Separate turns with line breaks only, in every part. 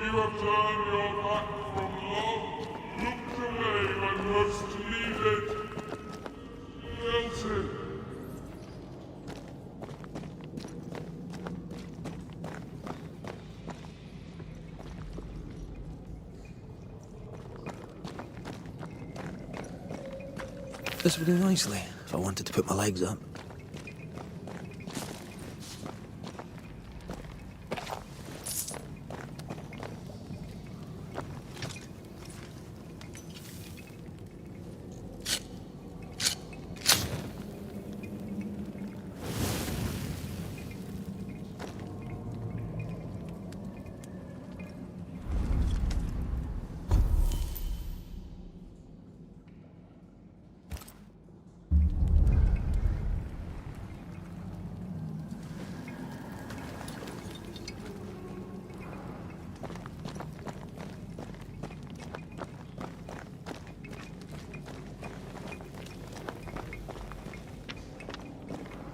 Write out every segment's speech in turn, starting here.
You have turned your back from love, looked away when most needed. Guilty.
This would do nicely if I wanted to put my legs up.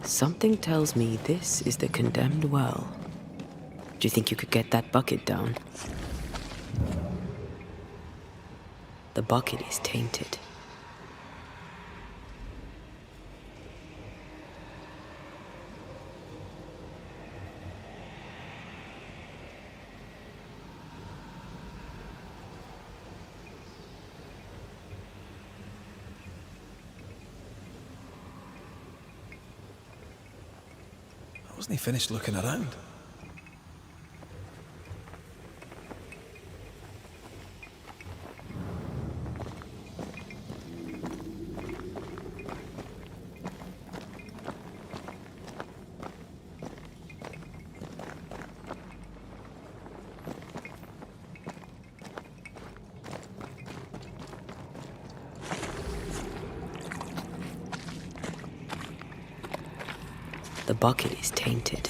Something tells me this is the condemned well. Do you think you could get that bucket down? The bucket is tainted.
Wasn't he finished looking around?
The bucket is tainted.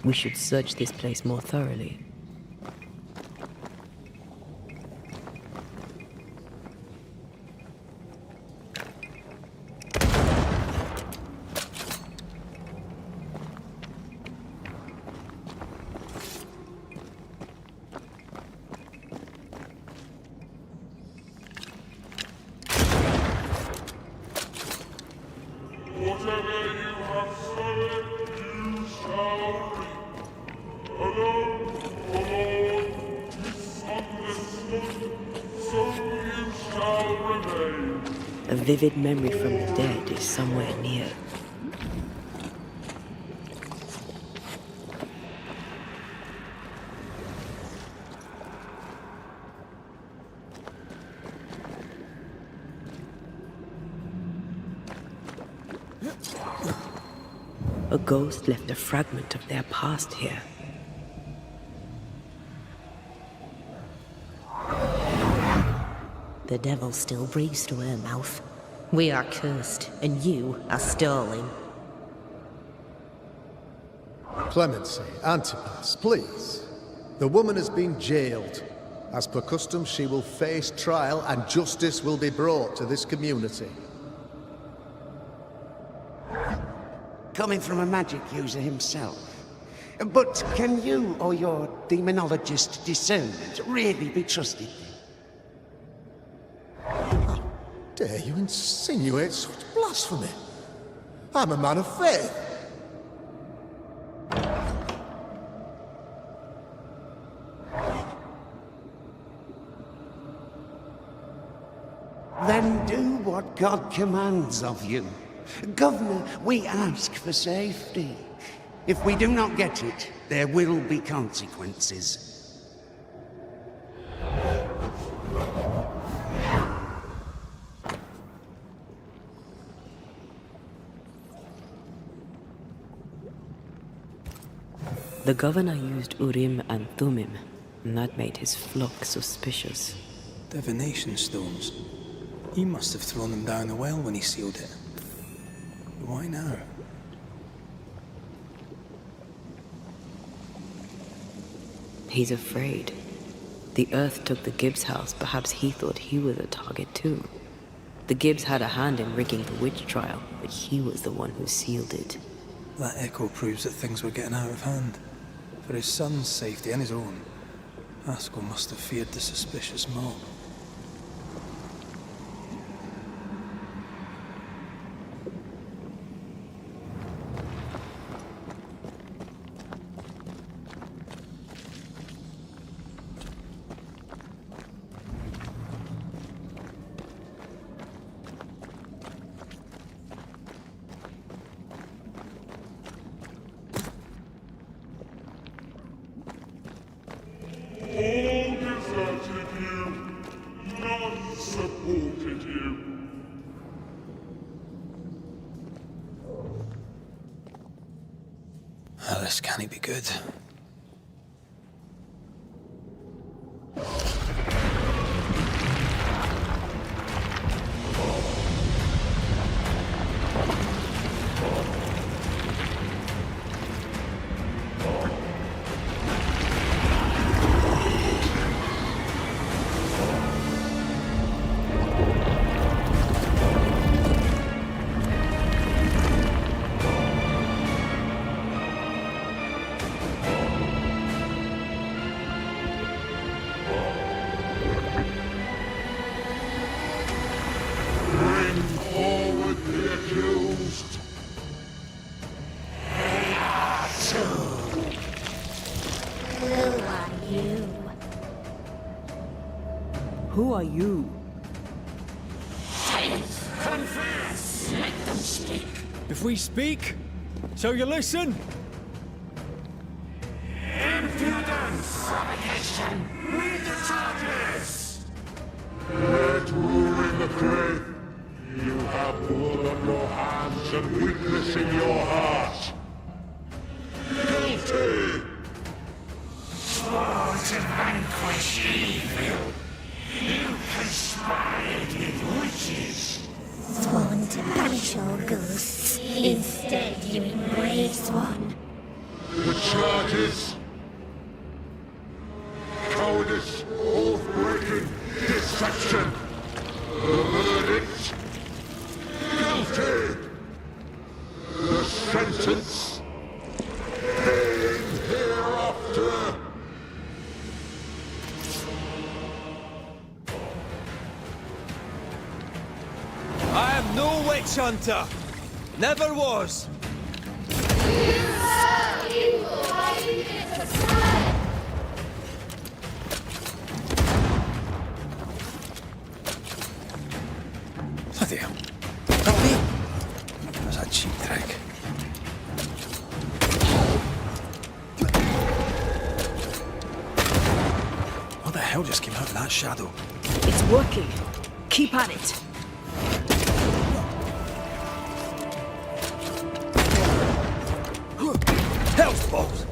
We should search this place more thoroughly.
Whatever you have sown, you shall reap. Alone, forlorn, misunderstood, so you shall remain.
A vivid memory from the dead is somewhere near. A ghost left a fragment of their past here.
The devil still breathes through her mouth. We are cursed, and you are stolen.
Clemency, Antipas, please. The woman has been jailed. As per custom, she will face trial and justice will be brought to this community.
Coming from a magic user himself. But can you or your demonologist discernment really be trusted?
How dare you insinuate such blasphemy? I'm a man of faith.
Then do what God commands of you. Governor, we ask for safety. If we do not get it, there will be consequences.
The governor used Urim and Thummim, and that made his flock suspicious.
Divination stones. He must have thrown them down the well when he sealed it. Why now?
He's afraid. The Earth took the Gibbs house. Perhaps he thought he was a target too. The Gibbs had a hand in rigging the witch trial, but he was the one who sealed it.
That echo proves that things were getting out of hand. For his son's safety and his own, Haskell must have feared the suspicious mob.
All deserted you, none supported you.
This can't be good.
Bring forward the accused.
Who are you?
Who are you?
Confess! Let them speak.
If we speak, shall you listen?
Impudence! Provocation! Read the charges! Red rule in the grave. You have blood on your hands and weakness in your heart. Guilty! Swore to vanquish evil. You conspired with witches.
Sworn to banish all ghosts. Instead, you embrace one.
The charges: cowardice, oath-breaking, deception. The verdict: guilty. The sentence: pain hereafter.
I am no witch hunter. Never was.
Bloody hell. Not me! That was a cheap trick. What the hell just came out of that shadow?
It's working. Keep at it.
Hell's balls!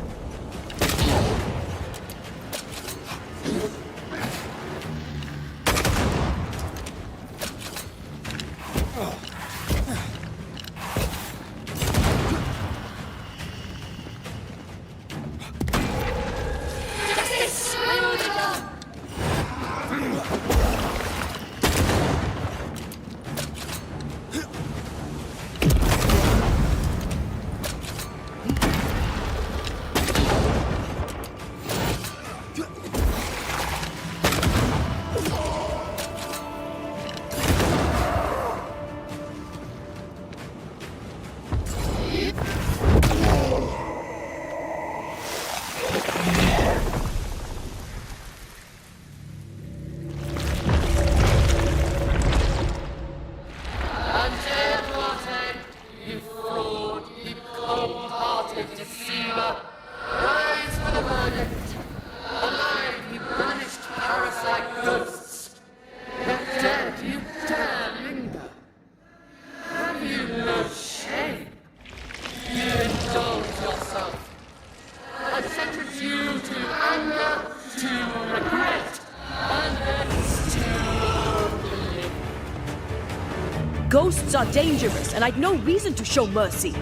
Ghosts are dangerous, and I'd no reason to show mercy.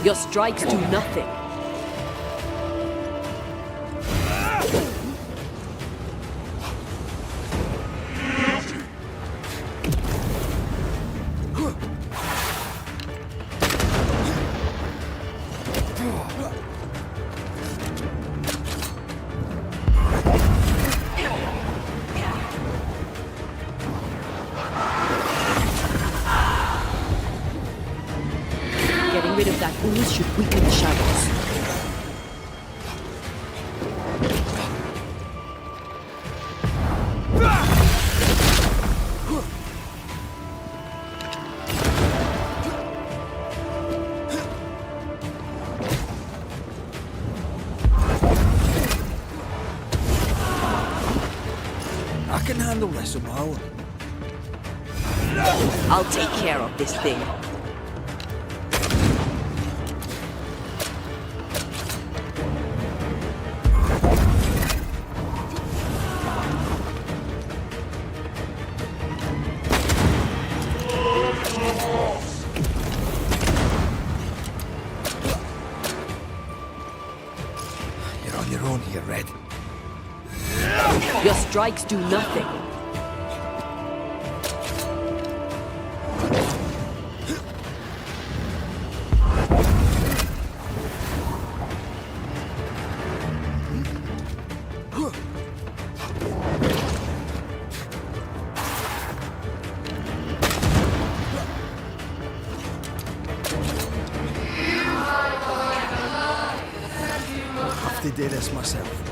Your strikes do nothing. Getting rid of that ooze should weaken the shadows.
I can handle this on my own.
I'll take care of this thing.
You're on your own here, Red.
Your strikes do nothing.
I'll have to do this myself.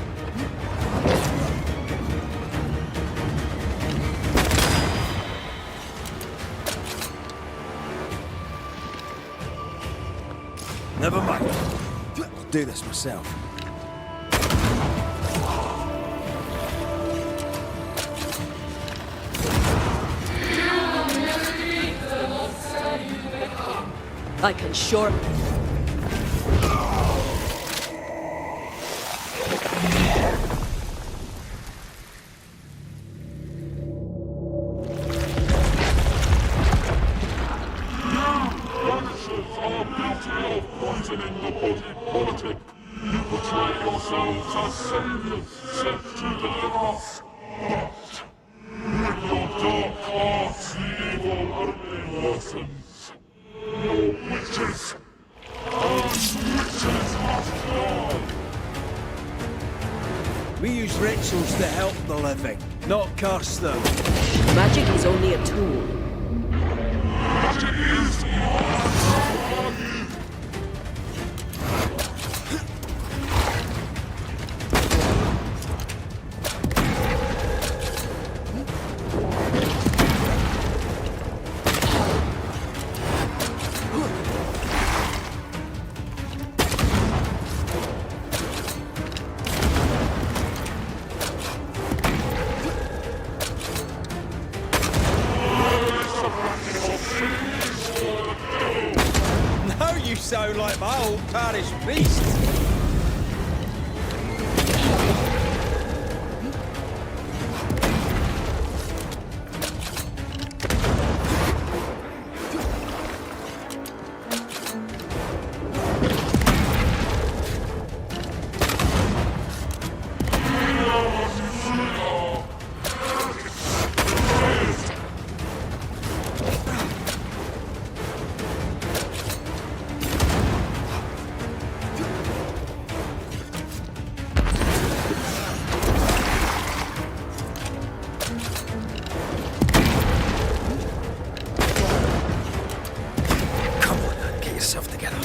Never mind. I'll do this myself.
I can sure...
Banishers are guilty of poisoning the body politic. You portray yourselves as saviors sent to deliver us. But with your dark arts, the evil only worsens. Your witches must die.
We use rituals to help the living, not curse them.
Magic is only a tool.
Magic is
Now you sound like my old parish priest.
Yourself together.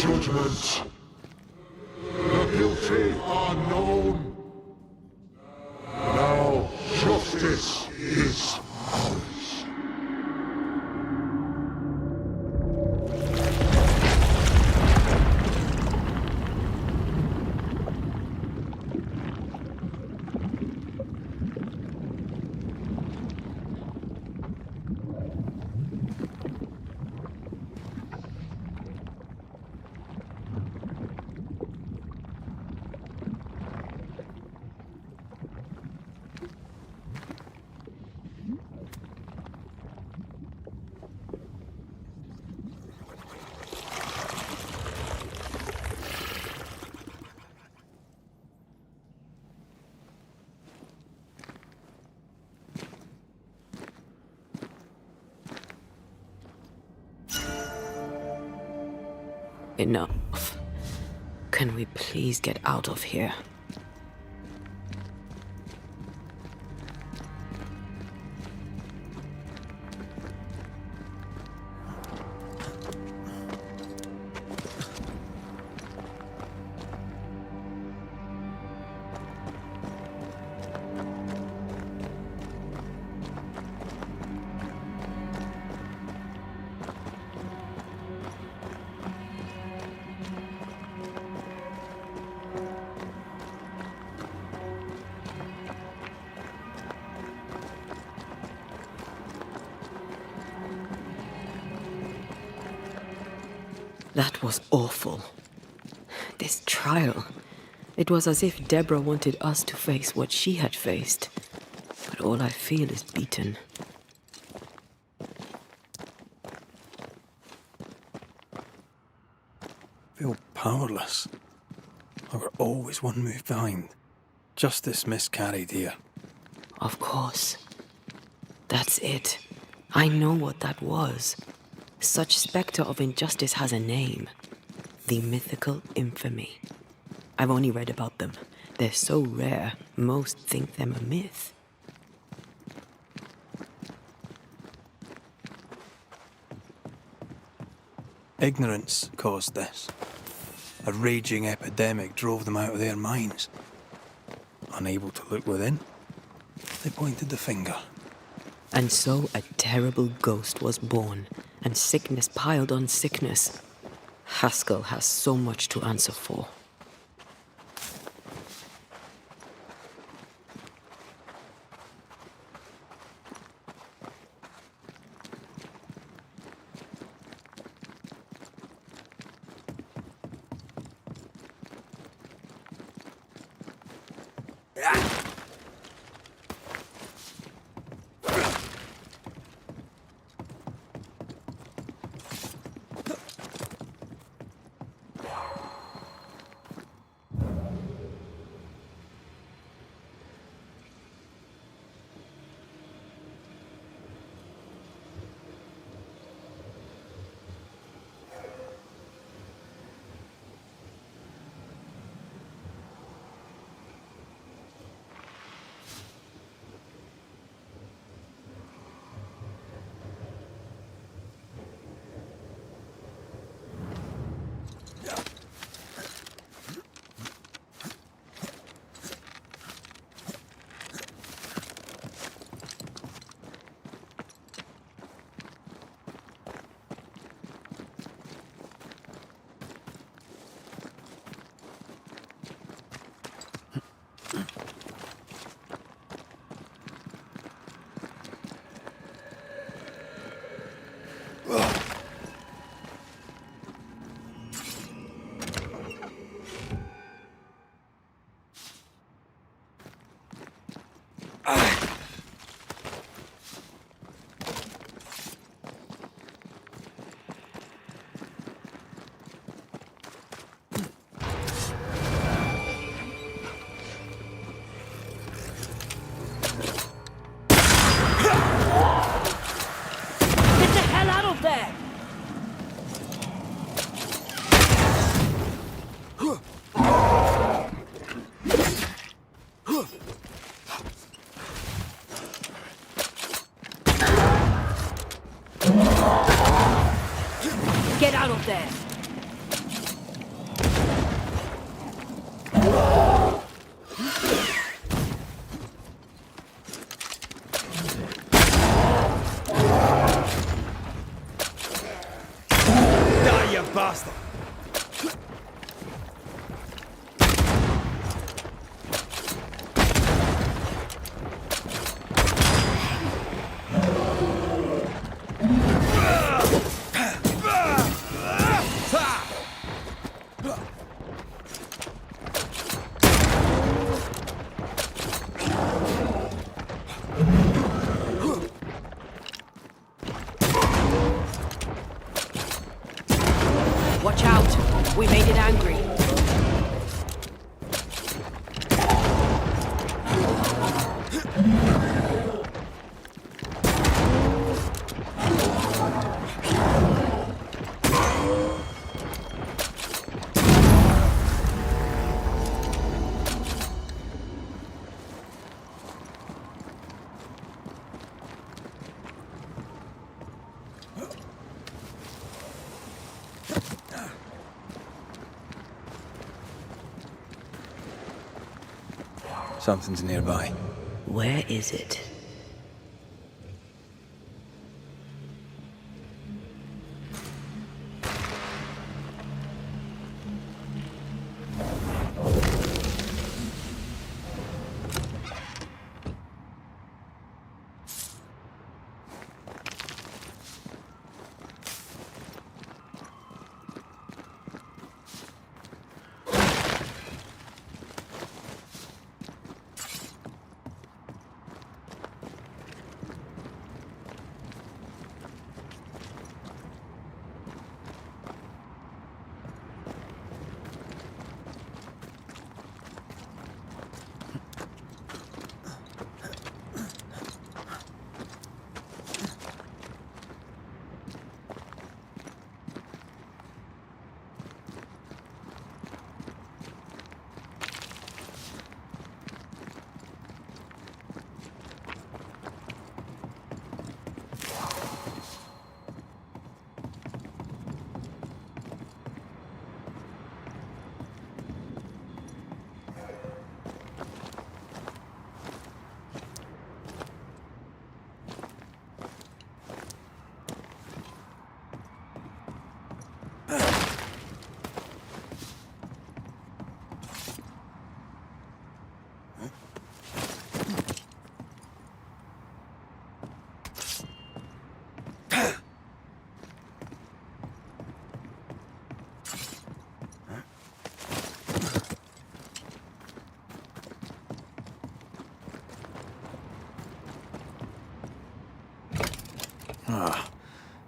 judgment. The guilty are known. Now, justice.
Enough. Can we please get out of here? That was awful. This trial. It was as if Deborah wanted us to face what she had faced. But all I feel is beaten.
I feel powerless. I were always one move behind. Justice miscarried here.
Of course. That's it. I know what that was. Such spectre of injustice has a name. The mythical infamy. I've only read about them. They're so rare, most think them a myth.
Ignorance caused this. A raging epidemic drove them out of their minds. Unable to look within, they pointed the finger.
And so a terrible ghost was born, and sickness piled on sickness. Haskell has so much to answer for.
Get out of there!
Die, you bastard!
Watch out! We made it angry.
Something's nearby.
Where is it?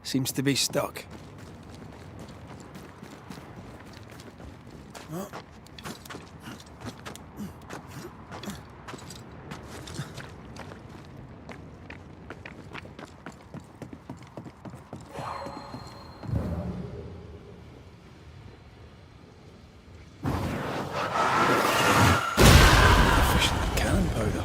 Seems to be stuck. Efficient cannon powder.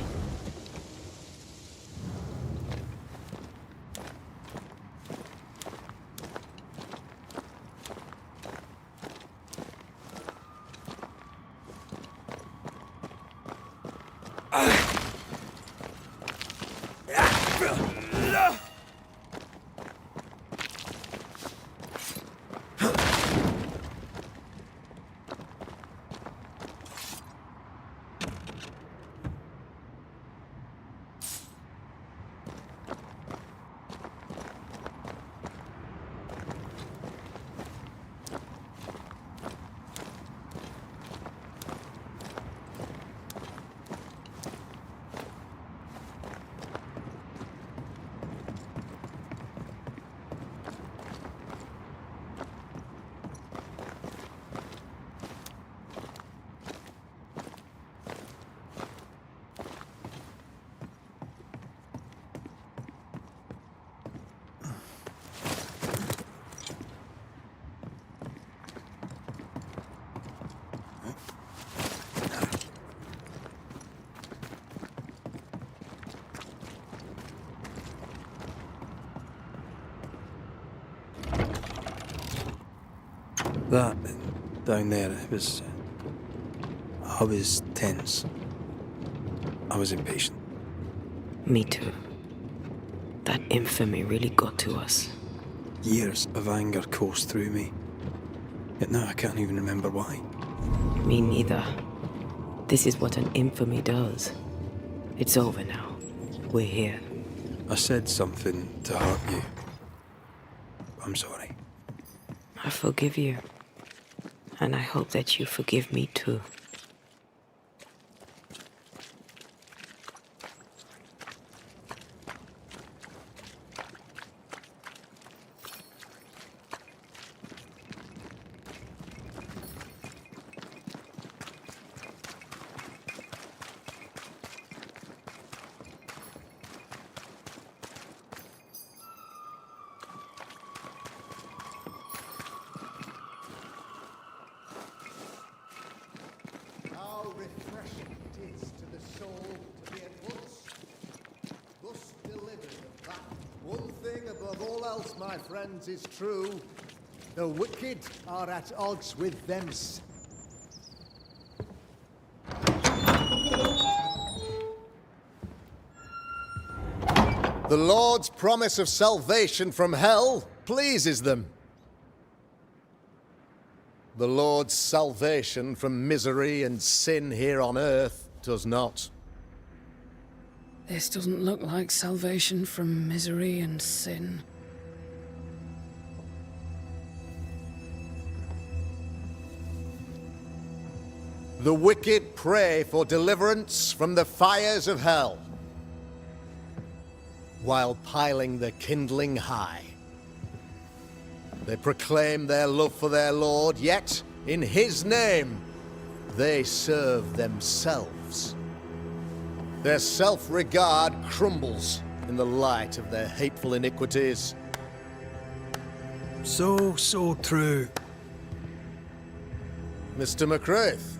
That down there, it was. I was tense. I was impatient.
Me too. That infamy really got to us.
Years of anger coursed through me. Yet now I can't even remember why.
Me neither. This is what an infamy does. It's over now. We're here.
I said something to hurt you. I'm sorry.
I forgive you. And I hope that you forgive me too.
How refreshing it is to the soul to be at once thus delivered of that one thing above all else, my friends, is true. The wicked are at odds with themselves. The Lord's promise of salvation from hell pleases them. The Lord's salvation from misery and sin here on earth does not.
This doesn't look like salvation from misery and sin.
The wicked pray for deliverance from the fires of hell, while piling the kindling high. They proclaim their love for their Lord, yet, in His name, they serve themselves. Their self-regard crumbles in the light of their hateful iniquities.
So true.
Mr. McCraith,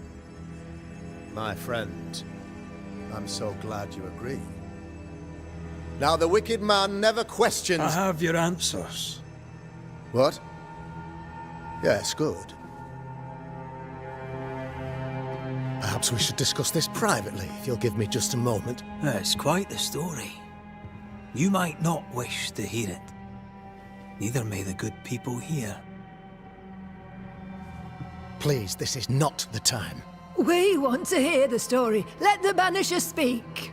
my friend, I'm so glad you agree. Now, the wicked man never questions...
I have your answers.
What? Yes, good. Perhaps we should discuss this privately, if you'll give me just a moment.
It's quite the story. You might not wish to hear it. Neither may the good people here.
Please, this is not the time.
We want to hear the story. Let the Banishers speak.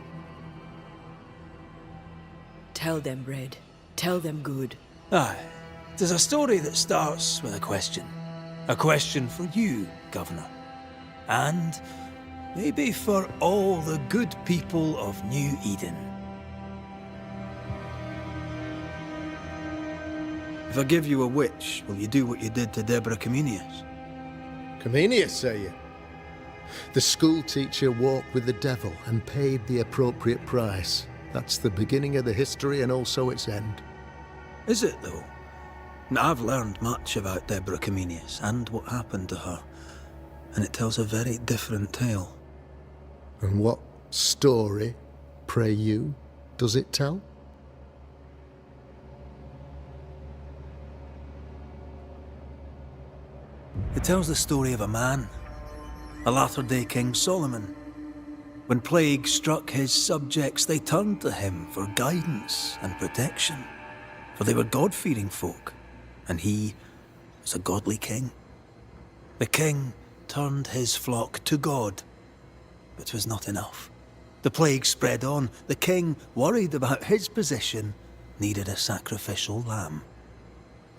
Tell them, Red. Tell them good.
Aye. There's a story that starts with a question. A question for you, Governor. And maybe for all the good people of New Eden. If I give you a witch, will you do what you did to Deborah Comenius?
Comenius, say you? The school teacher walked with the devil and paid the appropriate price. That's the beginning of the history and also its end.
Is it, though? Now, I've learned much about Deborah Comenius and what happened to her, and it tells a very different tale.
And what story, pray you, does it tell?
It tells the story of a man, a latter-day King Solomon. When plague struck his subjects, they turned to him for guidance and protection, for they were God-fearing folk, and he was a godly king. The king turned his flock to God, but it was not enough. The plague spread on. The king, worried about his position, needed a sacrificial lamb.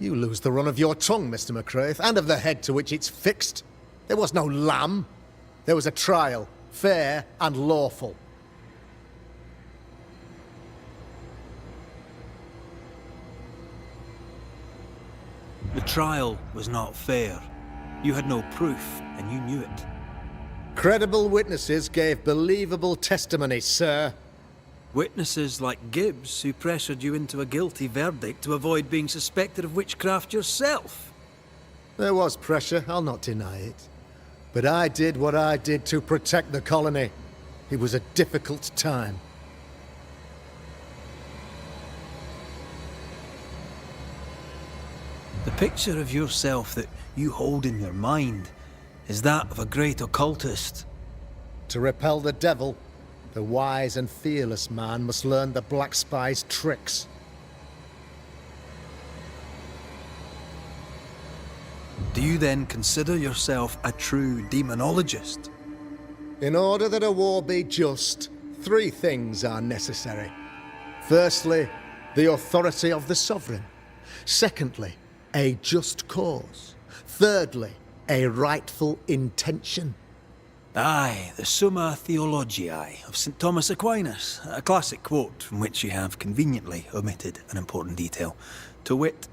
You lose the run of your tongue, Mr. McCraith, and of the head to which it's fixed. There was no lamb. There was a trial, fair and lawful.
The trial was not fair. You had no proof, and you knew it.
Credible witnesses gave believable testimony, sir.
Witnesses like Gibbs, who pressured you into a guilty verdict to avoid being suspected of witchcraft yourself.
There was pressure, I'll not deny it. But I did what I did to protect the colony. It was a difficult time.
The picture of yourself that you hold in your mind is that of a great occultist.
To repel the devil, the wise and fearless man must learn the Black Spy's tricks.
Do you then consider yourself a true demonologist?
In order that a war be just, 3 things are necessary. Firstly, the authority of the sovereign. Secondly, a just cause. Thirdly, a rightful intention.
Aye, the Summa Theologiae of St. Thomas Aquinas, a classic quote from which you have conveniently omitted an important detail, to wit,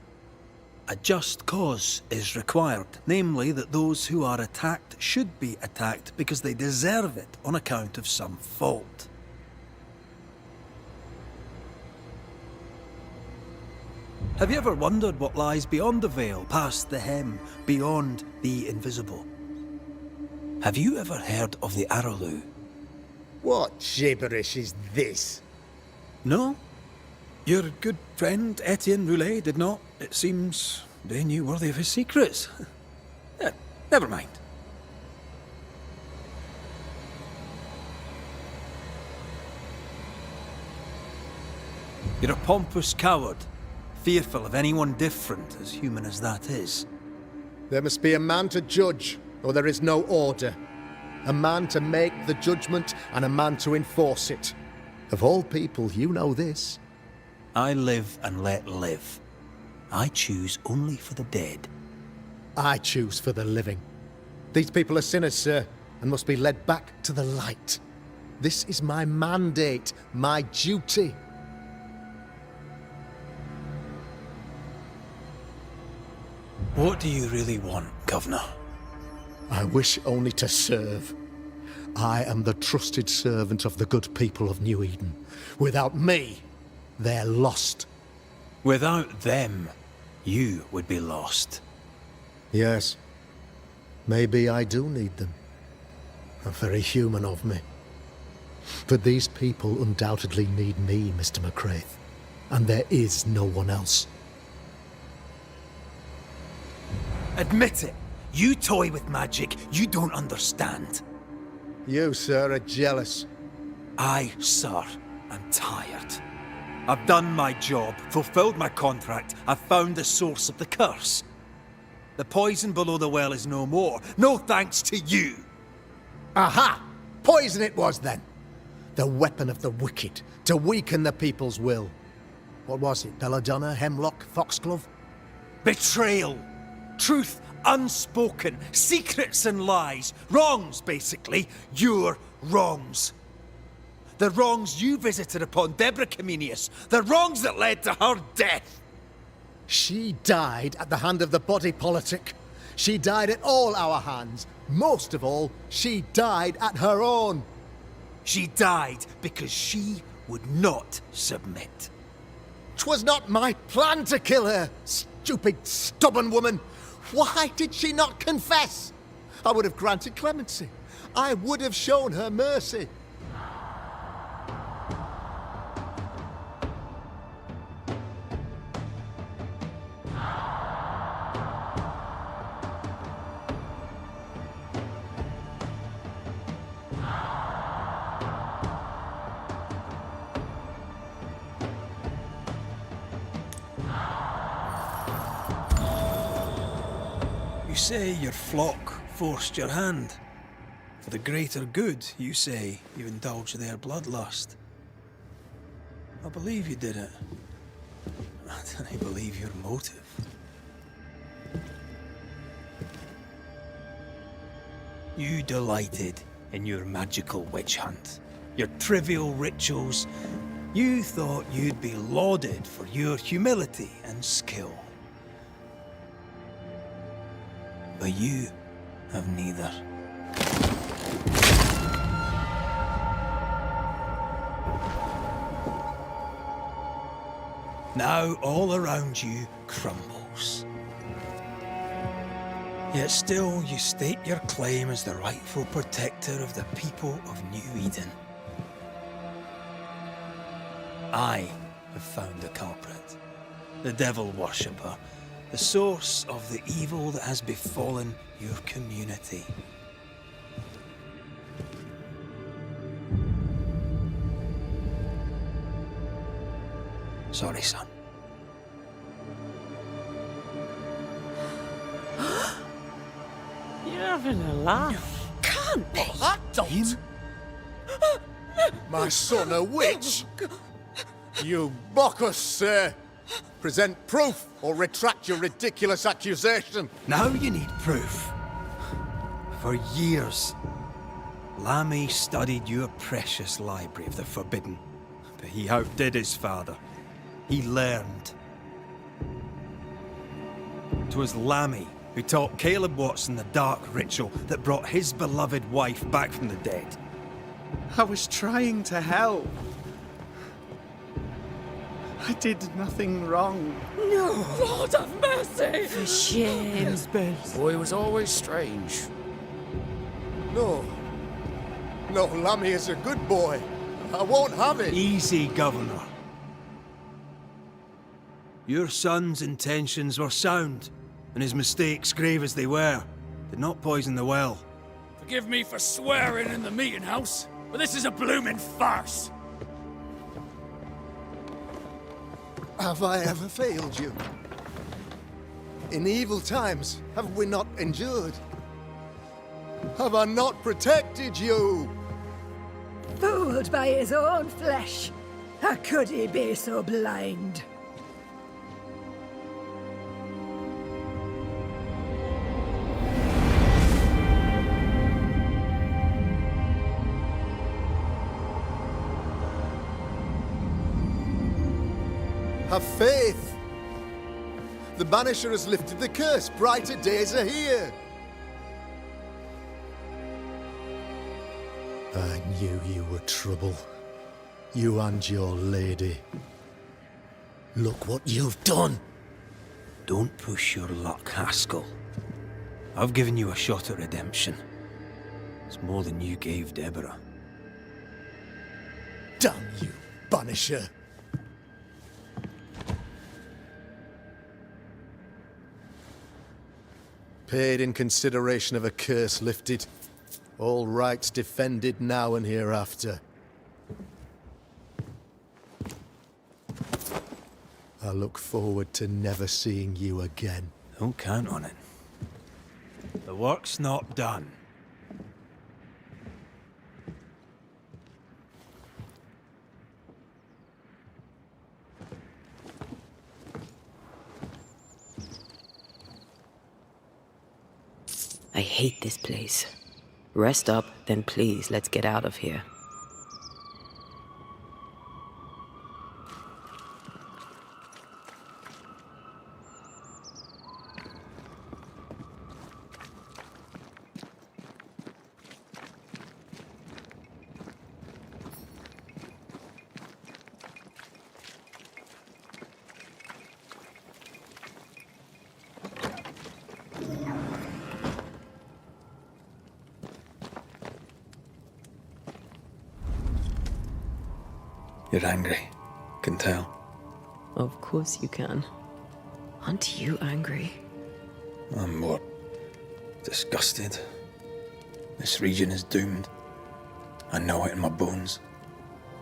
a just cause is required, namely that those who are attacked should be attacked because they deserve it on account of some fault. Have you ever wondered what lies beyond the veil, past the hem, beyond the invisible? Have you ever heard of the Arrowloo?
What gibberish is this?
No? Your good friend Etienne Roulet did not. It seems they knew worthy of his secrets. Never mind. You're a pompous coward, fearful of anyone different, as human as that is.
There must be a man to judge, or there is no order. A man to make the judgment, and a man to enforce it. Of all people, you know this.
I live and let live. I choose only for the dead.
I choose for the living. These people are sinners, sir, and must be led back to the light. This is my mandate, my duty.
What do you really want, Governor?
I wish only to serve. I am the trusted servant of the good people of New Eden. Without me, they're lost.
Without them, you would be lost.
Yes. Maybe I do need them. Very human of me. But these people undoubtedly need me, Mr. McCraith. And there is no one else.
Admit it. You toy with magic you don't understand.
You, sir, are jealous.
I, sir, am tired. I've done my job, fulfilled my contract, I've found the source of the curse. The poison below the well is no more. No thanks to you.
Aha! Poison it was, then. The weapon of the wicked, to weaken the people's will. What was it? Belladonna, hemlock, foxglove?
Betrayal. Truth unspoken. Secrets and lies. Wrongs, basically. Your wrongs. The wrongs you visited upon Deborah Comenius. The wrongs that led to her death.
She died at the hand of the body politic. She died at all our hands. Most of all, she died at her own.
She died because she would not submit.
'Twas not my plan to kill her, stupid, stubborn woman. Why did she not confess? I would have granted clemency. I would have shown her mercy.
You say your flock forced your hand. For the greater good, you say, you indulged their bloodlust. I believe you did it. I don't believe your motive. You delighted in your magical witch hunt, your trivial rituals. You thought you'd be lauded for your humility and skill. But you have neither. Now all around you crumbles. Yet still you state your claim as the rightful protector of the people of New Eden. I have found the culprit, the devil worshipper, the source of the evil that has befallen your community. Sorry, son.
You're having a laugh. Can't be.
I don't. My son a witch? You mock us, sir. Present proof or retract your ridiculous accusation.
Now you need proof. For years, Lammy studied your precious library of the forbidden, but he outdid his father. He learned. 'Twas Lammy who taught Caleb Watson the dark ritual that brought his beloved wife back from the dead.
I was trying to help. I did nothing wrong.
No! Lord have mercy! For shame.
The boy was always strange.
No. No, Lammy is a good boy. I won't have it.
Easy, Governor. Your son's intentions were sound, and his mistakes, grave as they were, did not poison the well.
Forgive me for swearing in the meeting house, but this is a bloomin' farce.
Have I ever failed you? In evil times, have we not endured? Have I not protected you?
Fooled by his own flesh. How could he be so blind?
Have faith. The Banisher has lifted the curse. Brighter days are here. I knew you were trouble. You and your lady. Look what you've done.
Don't push your luck, Haskell. I've given you a shot at redemption. It's more than you gave Deborah.
Damn you, Banisher. Paid in consideration of a curse lifted. All rights defended now and hereafter. I look forward to never seeing you again.
Don't count on it. The work's not done.
I hate this place. Rest up, then please, let's get out of here.
You're angry. Can tell.
Of course you can. Aren't you angry?
I'm more disgusted. This region is doomed. I know it in my bones.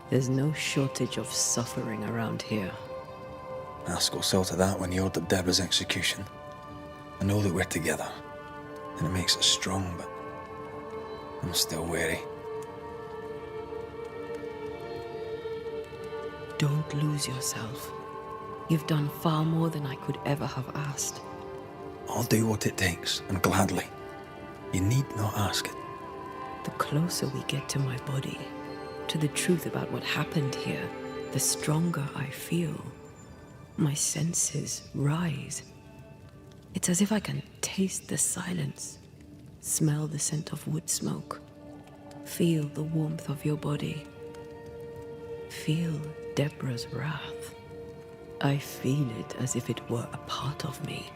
There's no shortage of suffering around here.
Haskell saw to that when he ordered Deborah's execution. I know that we're together, and it makes us strong, but I'm still wary.
Don't lose yourself. You've done far more than I could ever have asked.
I'll do what it takes, and gladly. You need not ask it.
The closer we get to my body, to the truth about what happened here, the stronger I feel. My senses rise. It's as if I can taste the silence, smell the scent of wood smoke, feel the warmth of your body, feel Deborah's wrath. I feel it as if it were a part of me.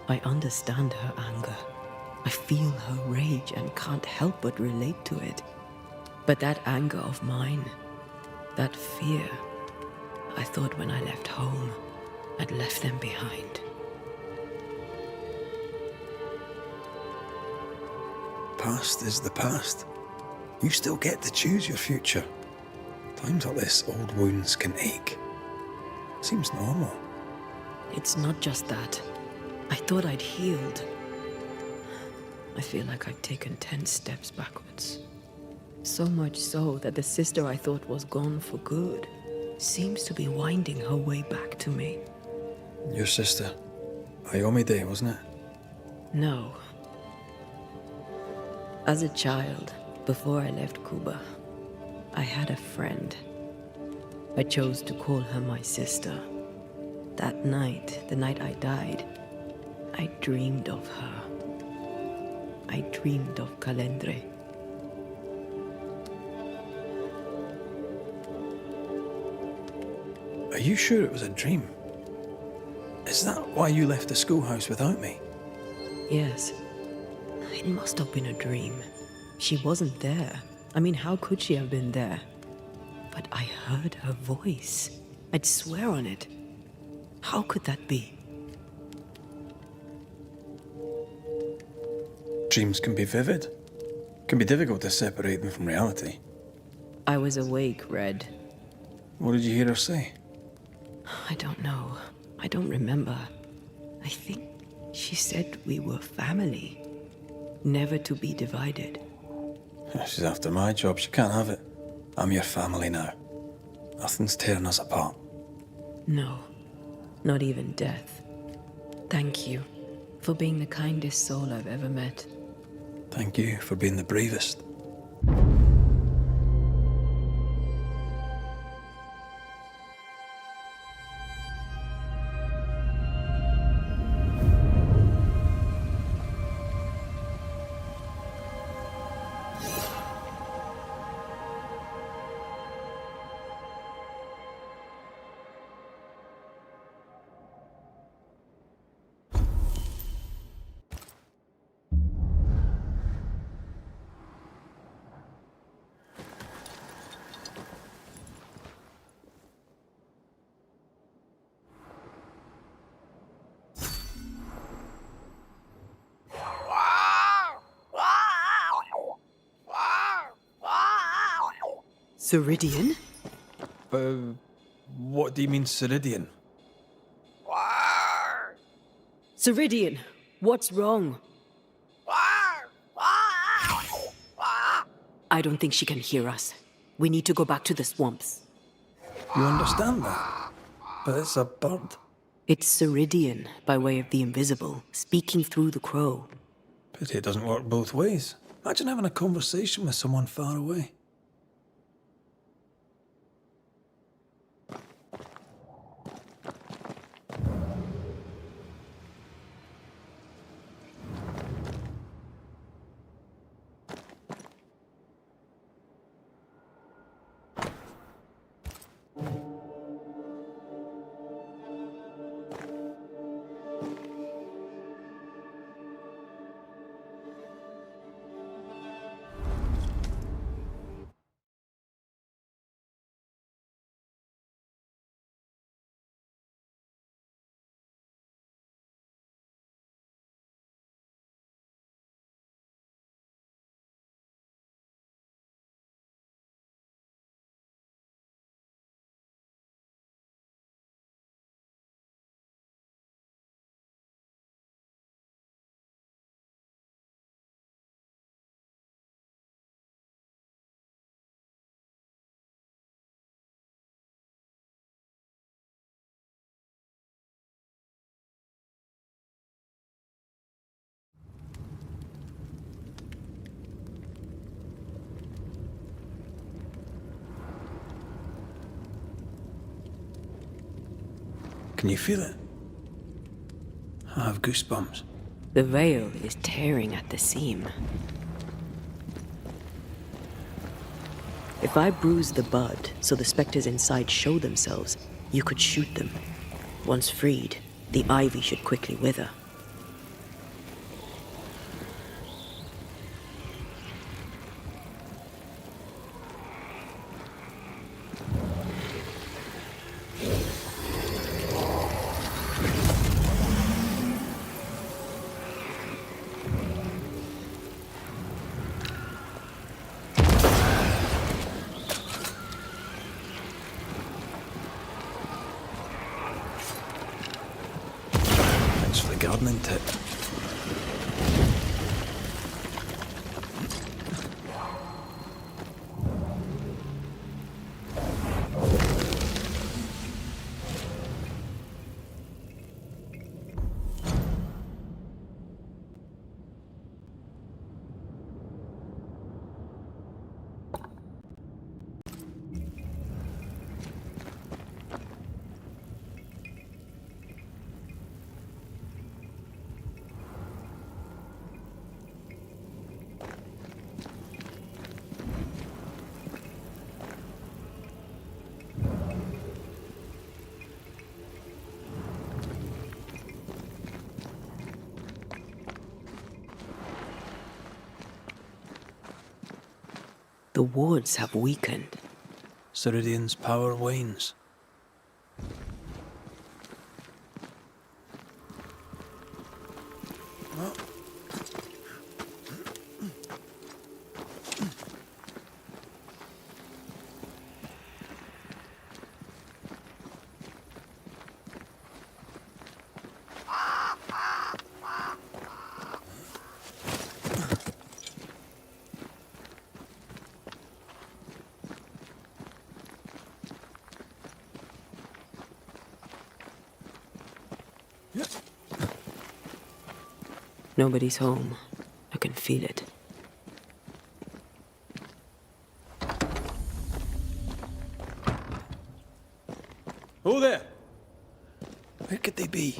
I understand her anger. I feel her rage and can't help but relate to it. But that anger of mine, that fear, I thought when I left home, I'd left them behind.
Past is the past. You still get to choose your future. Times like this, old wounds can ache. Seems normal.
It's not just that. I thought I'd healed. I feel like I've taken 10 steps backwards. So much so that the sister I thought was gone for good seems to be winding her way back to me.
Your sister. Ayomide, wasn't it?
No. As a child, before I left Cuba, I had a friend. I chose to call her my sister. That night, the night I died, I dreamed of her. I dreamed of Calendre.
Are you sure it was a dream? Is that why you left the schoolhouse without me?
Yes. It must have been a dream. She wasn't there. I mean, how could she have been there? But I heard her voice. I'd swear on it. How could that be?
Dreams can be vivid. Can be difficult to separate them from reality.
I was awake, Red.
What did you hear her say?
I don't know. I don't remember. I think she said we were family. Never to be divided.
She's after my job. She can't have it. I'm your family now. Nothing's tearing us apart.
No, not even death. Thank you for being the kindest soul I've ever met.
Thank you for being the bravest.
Ceridian?
What do you mean, Ceridian?
Ceridian, what's wrong? I don't think she can hear us. We need to go back to the swamps.
You understand that? But it's a bird.
It's Ceridian, by way of the invisible, speaking through the crow.
Pity it doesn't work both ways. Imagine having a conversation with someone far away. Can you feel it? I have goosebumps.
The veil is tearing at the seam. If I bruise the bud so the specters inside show themselves, you could shoot them. Once freed, the ivy should quickly wither.
Thanks for the gardening tip.
The wards have weakened.
Ceridian's power wanes.
Nobody's home. I can feel it.
Who there?
Where could they be?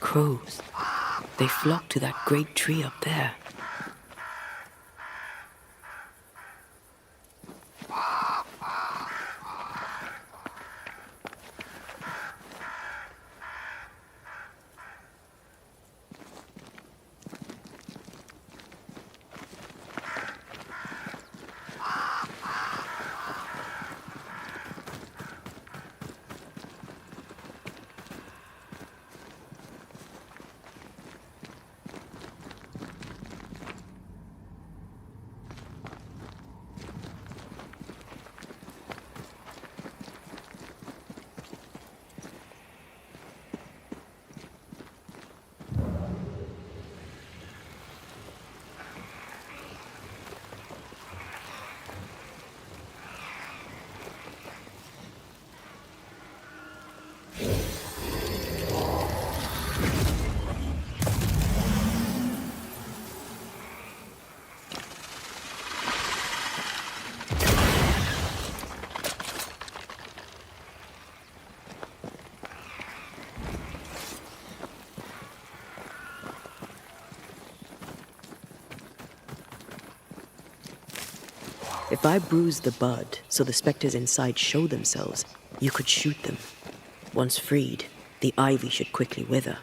Crows. They flock to that great tree up there. If I bruise the bud so the specters inside show themselves, you could shoot them. Once freed, the ivy should quickly wither.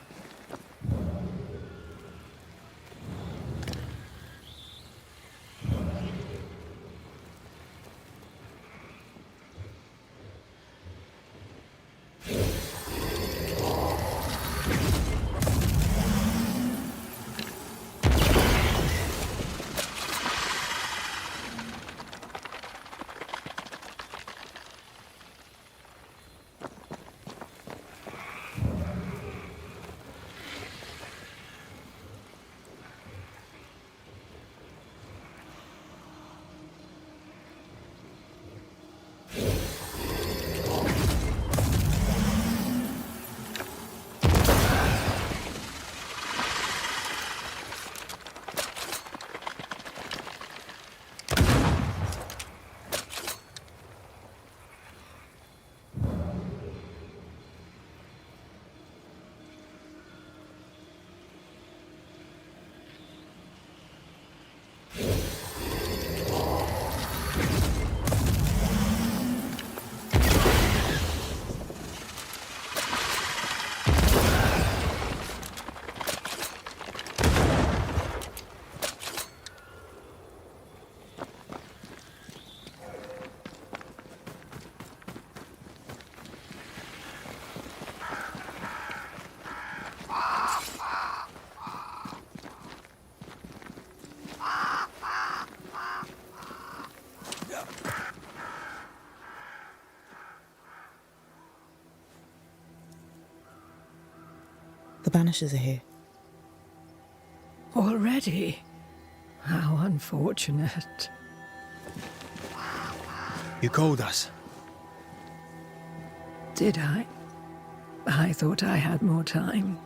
The Banishers are here.
Already? How unfortunate.
You called us.
Did I? I thought I had more time.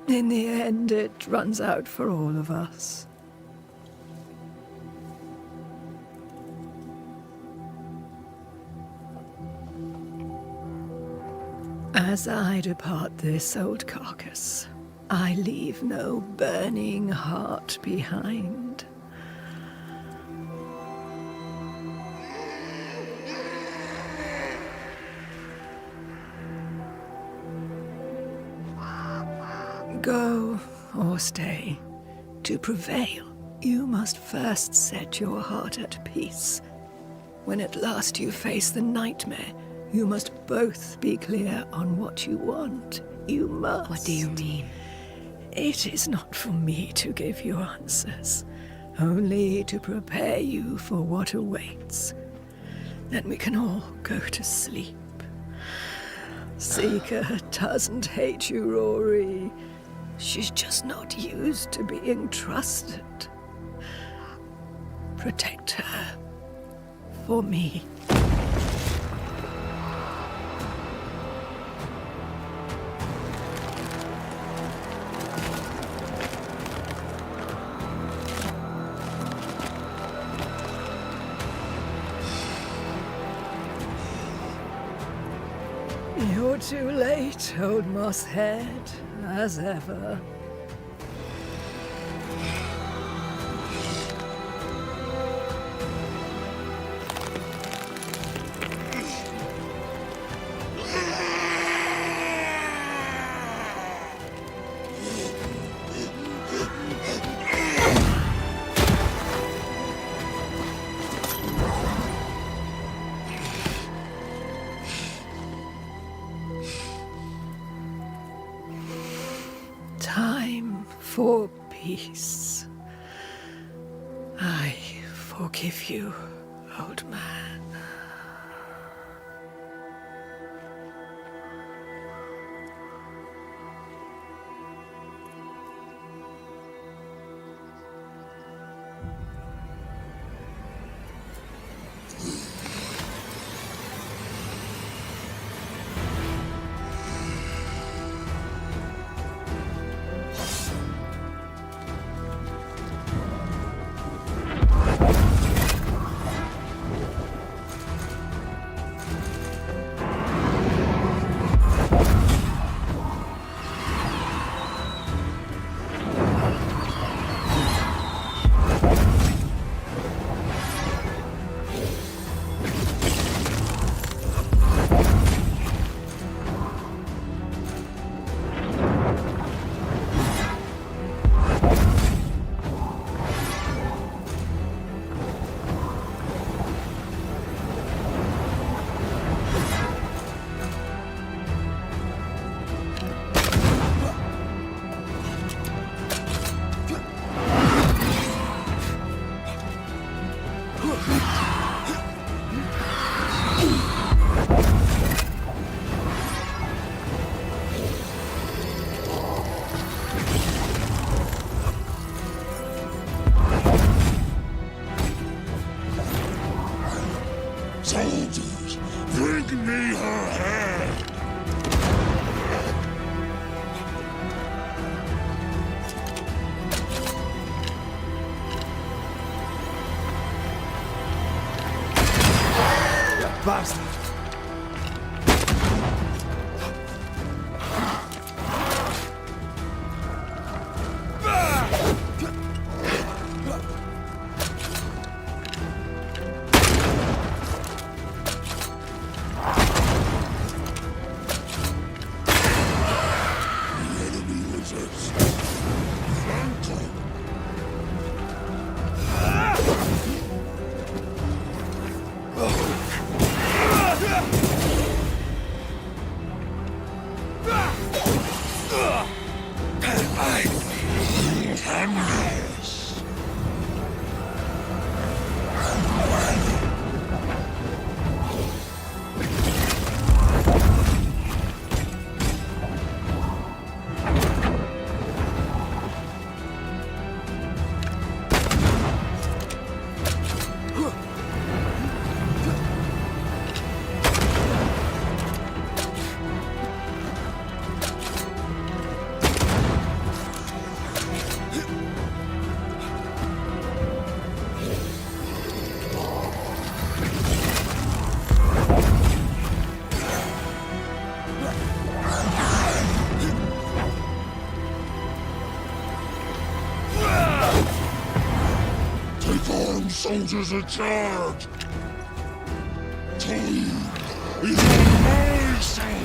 In the end, it runs out for all of us. As I depart this old carcass, I leave no burning heart behind. Go or stay. To prevail, you must first set your heart at peace. When at last you face the nightmare, you must both be clear on what you want. You must.
What do you mean?
It is not for me to give you answers, only to prepare you for what awaits. Then we can all go to sleep. Seeker doesn't hate you, Rory. She's just not used to being trusted. Protect her. For me. You're too late, old mosshead, as ever. Time for peace. I forgive you, old man.
Soldiers, bring me her head! You bastard! soldiers are charged! Time is on my side!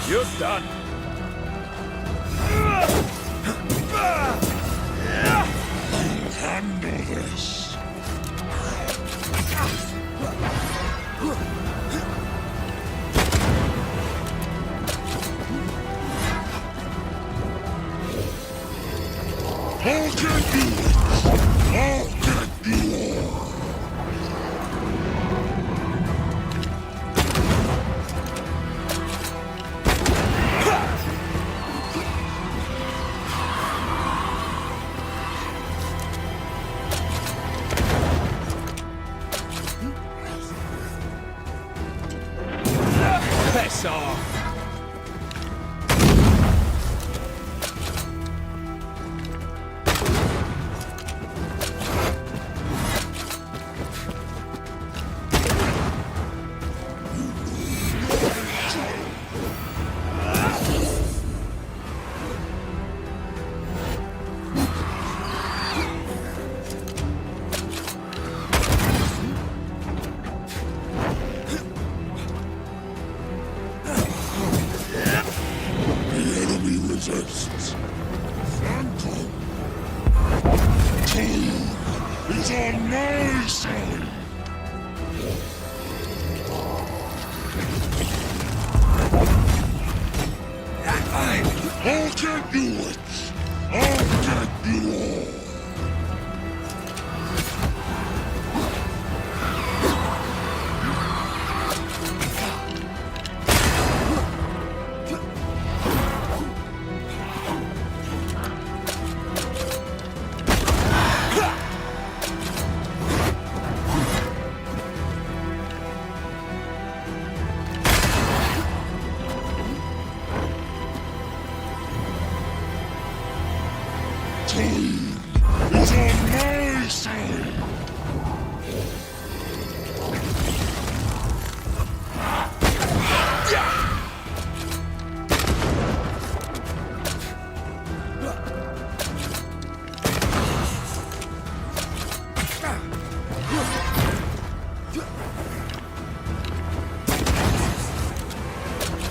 You're done.
Handle this! I'll get you! I'll get you all!
Piss off!
Resists. Phantom. Time is on my side. I'll get you it. I'll get you all. Time is on my side.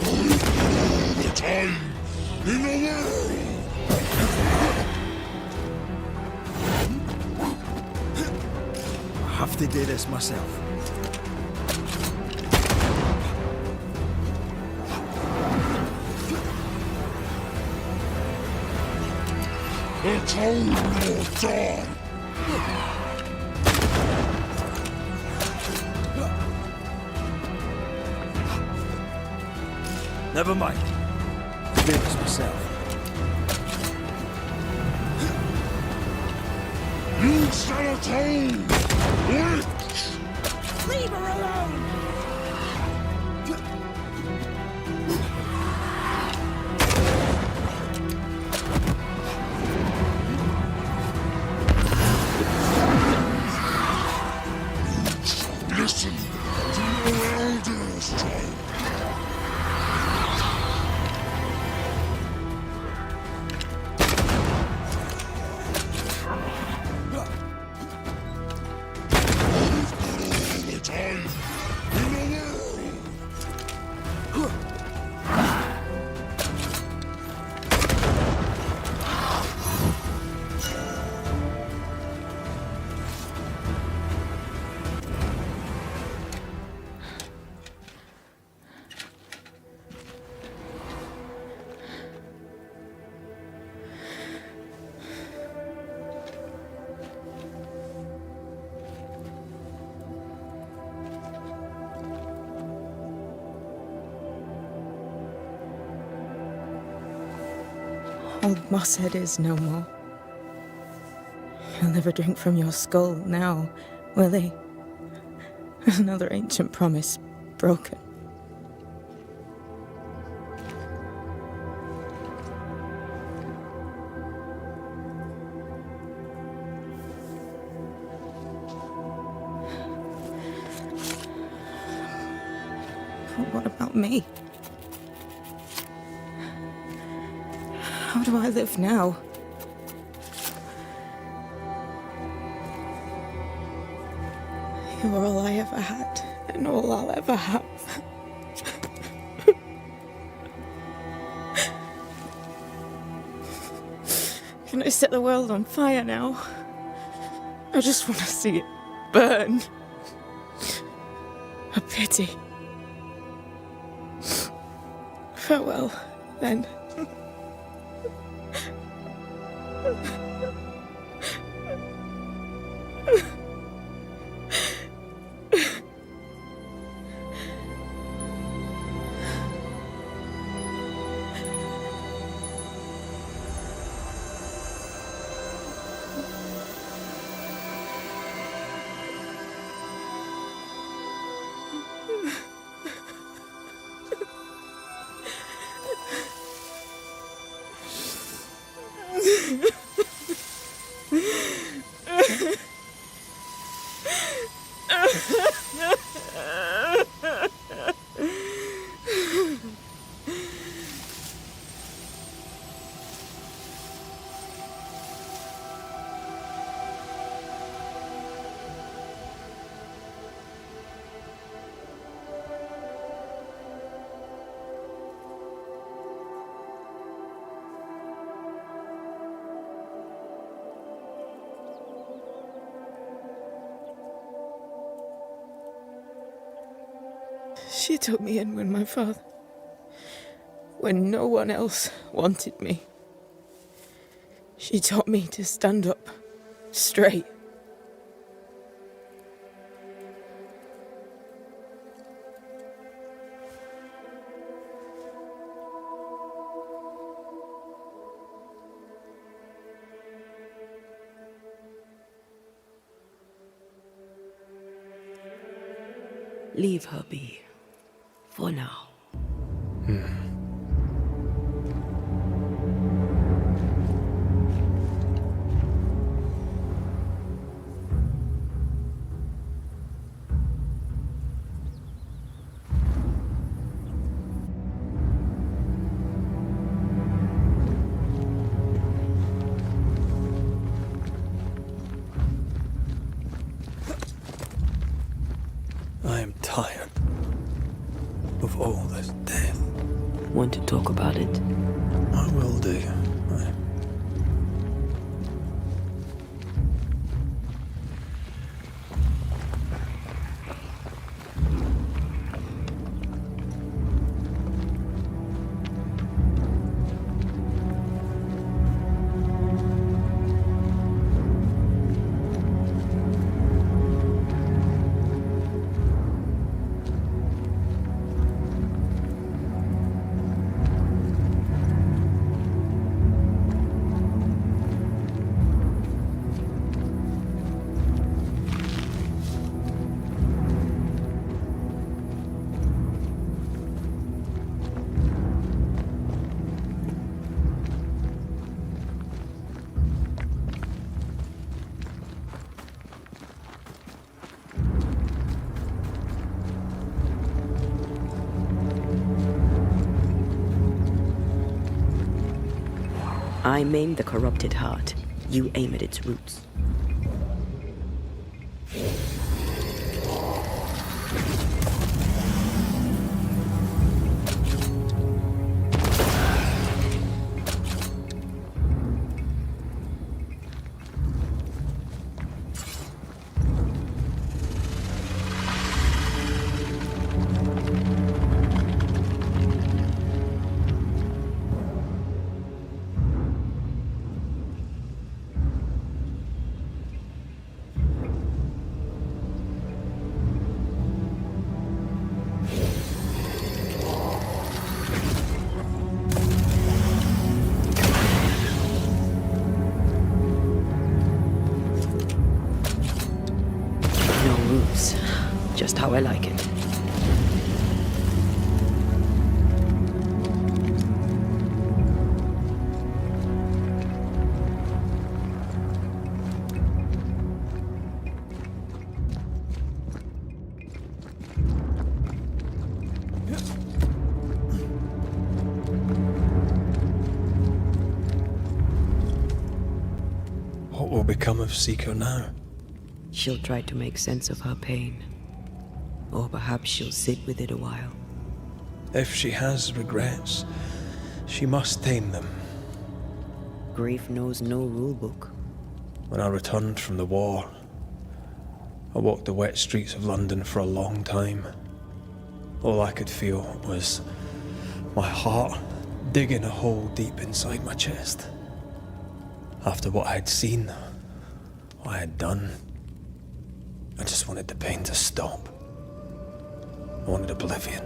All the time in the world.
I have to do this myself.
Atone or die!
Never mind. I'll do this myself.
You shall atone! Witch!
Leave her alone!
Listen to your elders, child. I've got all the time in
Old Mosshead is no more. He'll never drink from your skull now, will he? Another ancient promise broken. But what about me? How do I live now? You're all I ever had, and all I'll ever have. Can I set the world on fire now? I just want to see it burn. A pity. Farewell, then. She took me in when no one else wanted me. She taught me to stand up straight.
Leave her be. For now.
I am tired of all this death.
Want to talk about it?
I will do.
I maim the corrupted heart. You aim at its roots. how I like it.
What will become of Seeker now?
She'll try to make sense of her pain. Or perhaps she'll sit with it a while.
If she has regrets, she must tame them.
Grief knows no rulebook.
When I returned from the war, I walked the wet streets of London for a long time. All I could feel was my heart digging a hole deep inside my chest. After what I had seen, what I had done, I just wanted the pain to stop. I wanted oblivion.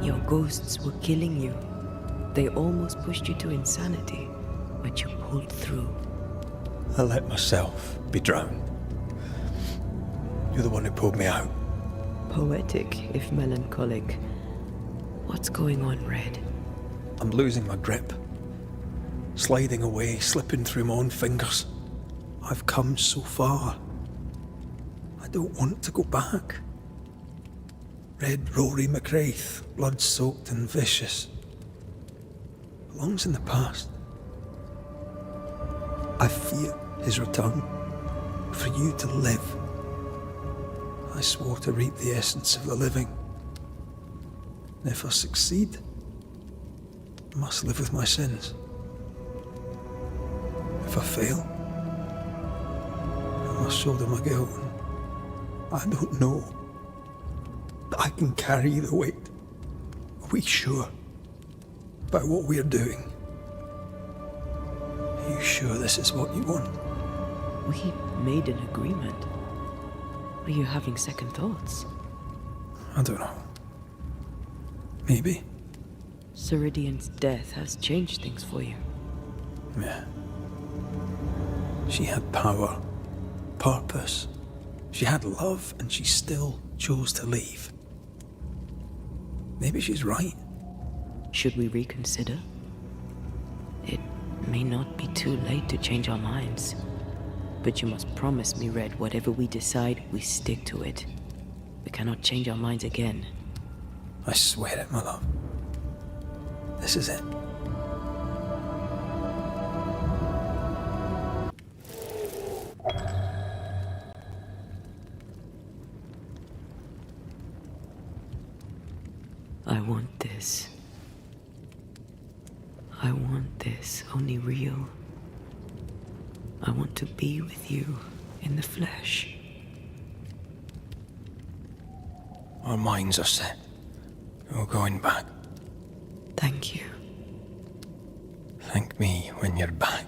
Your ghosts were killing you. They almost pushed you to insanity, but you pulled through.
I let myself be drowned. You're the one who pulled me out.
Poetic, if melancholic. What's going on, Red?
I'm losing my grip. Sliding away, slipping through my own fingers. I've come so far. I don't want to go back. Red Rory McWraith, blood-soaked and vicious. Belongs in the past. I fear his return. For you to live. I swore to reap the essence of the living. And if I succeed, I must live with my sins. If I fail, I must shoulder my guilt. I don't know that I can carry the weight. Are we sure about what we're doing? Are you sure this is what you want?
We made an agreement. Are you having second thoughts?
I don't know. Maybe.
Ceridian's death has changed things for you.
Yeah. She had power, purpose. She had love, and she still chose to leave. Maybe she's right.
Should we reconsider? It may not be too late to change our minds. But you must promise me, Red, whatever we decide, we stick to it. We cannot change our minds again.
I swear it, my love. This is it.
I want this. I want this, only real. I want to be with you in the flesh.
Our minds are set. No going back.
Thank you.
Thank me when you're back.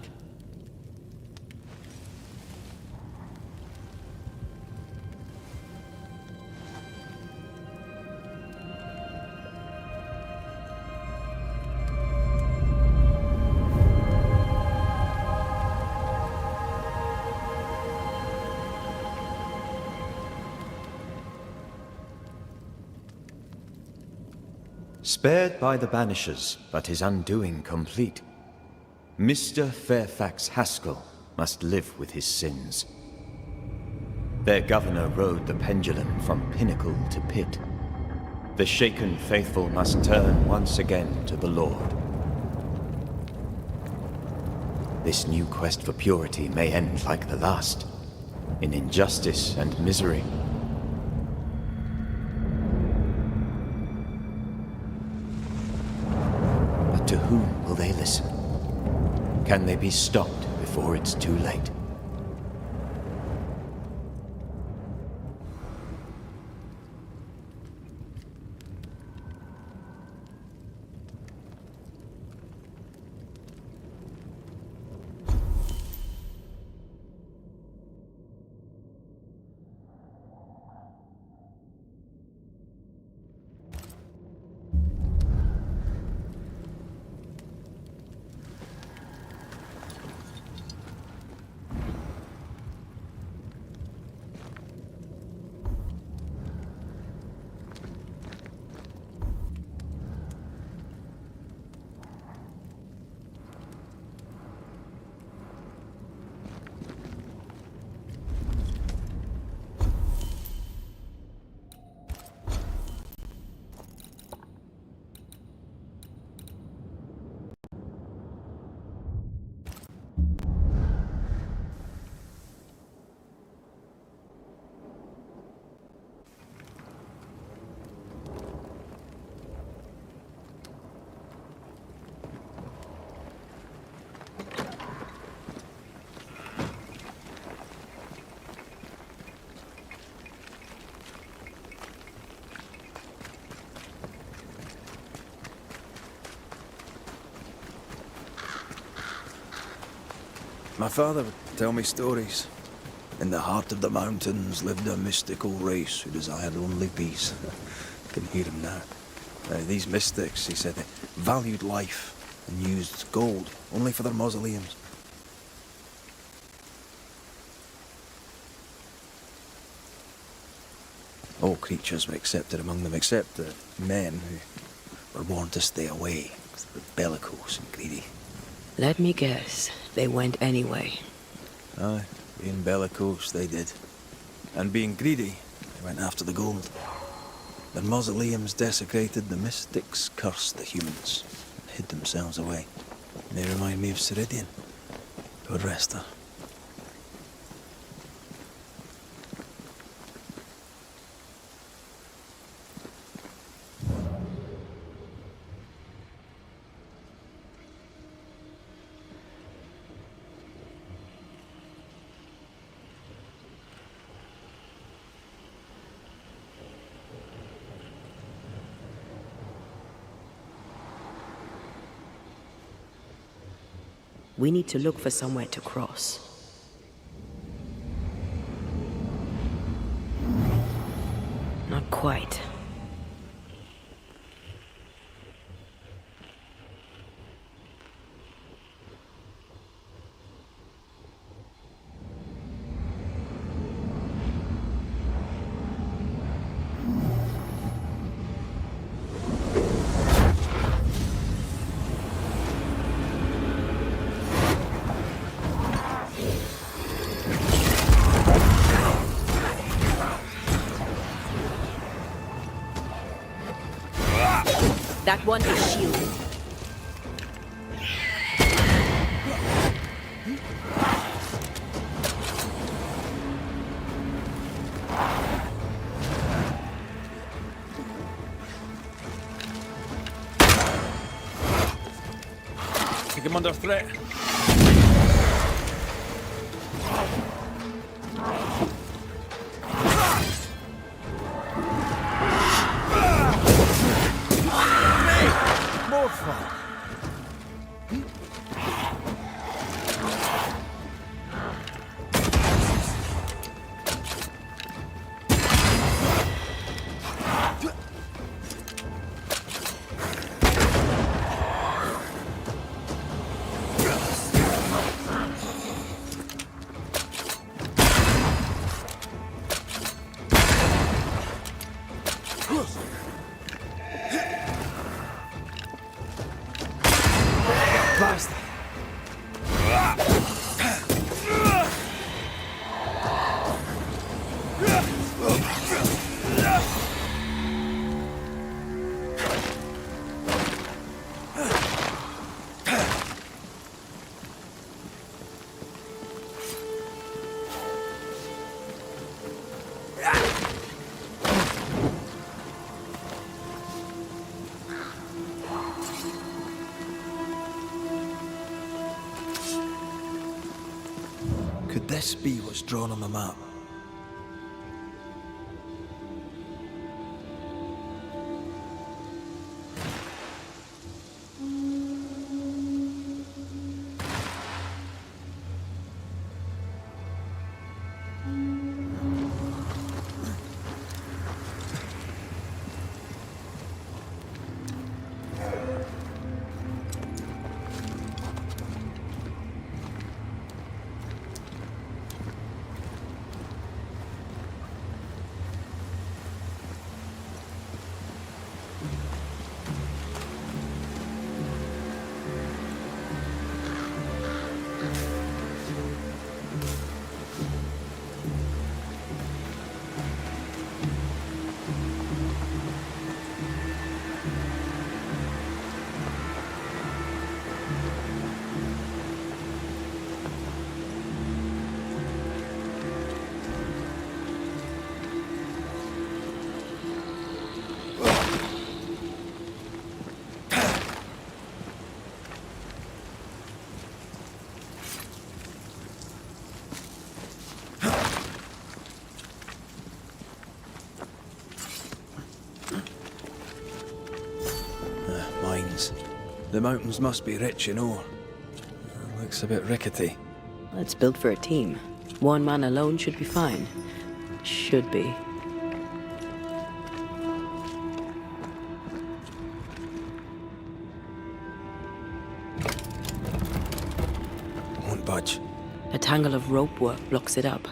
Spared by the Banishers, but his undoing complete, Mr. Fairfax Haskell must live with his sins. Their governor rode the pendulum from pinnacle to pit. The shaken faithful must turn once again to the Lord. This new quest for purity may end like the last, in injustice and misery. To whom will they listen? Can they be stopped before it's too late?
My father would tell me stories. In the heart of the mountains lived a mystical race who desired only peace. Can hear him now. These mystics, he said, they valued life and used gold only for their mausoleums. All creatures were accepted among them, except the men who were warned to stay away, because they were bellicose and greedy.
Let me guess, they went anyway.
Aye, being bellicose, they did. And being greedy, they went after the gold. Their mausoleums desecrated, the mystics cursed the humans, and hid themselves away. They remind me of Ceridian. God rest her.
We need to look for somewhere to cross. Not quite. That one is shielded.
Take him under threat. More fun. Basta.
Could this be what's drawn on the map? Mines. The mountains must be rich in ore. Looks a bit rickety.
It's built for a team. One man alone should be fine. Should be.
Won't budge.
A tangle of rope work blocks it up.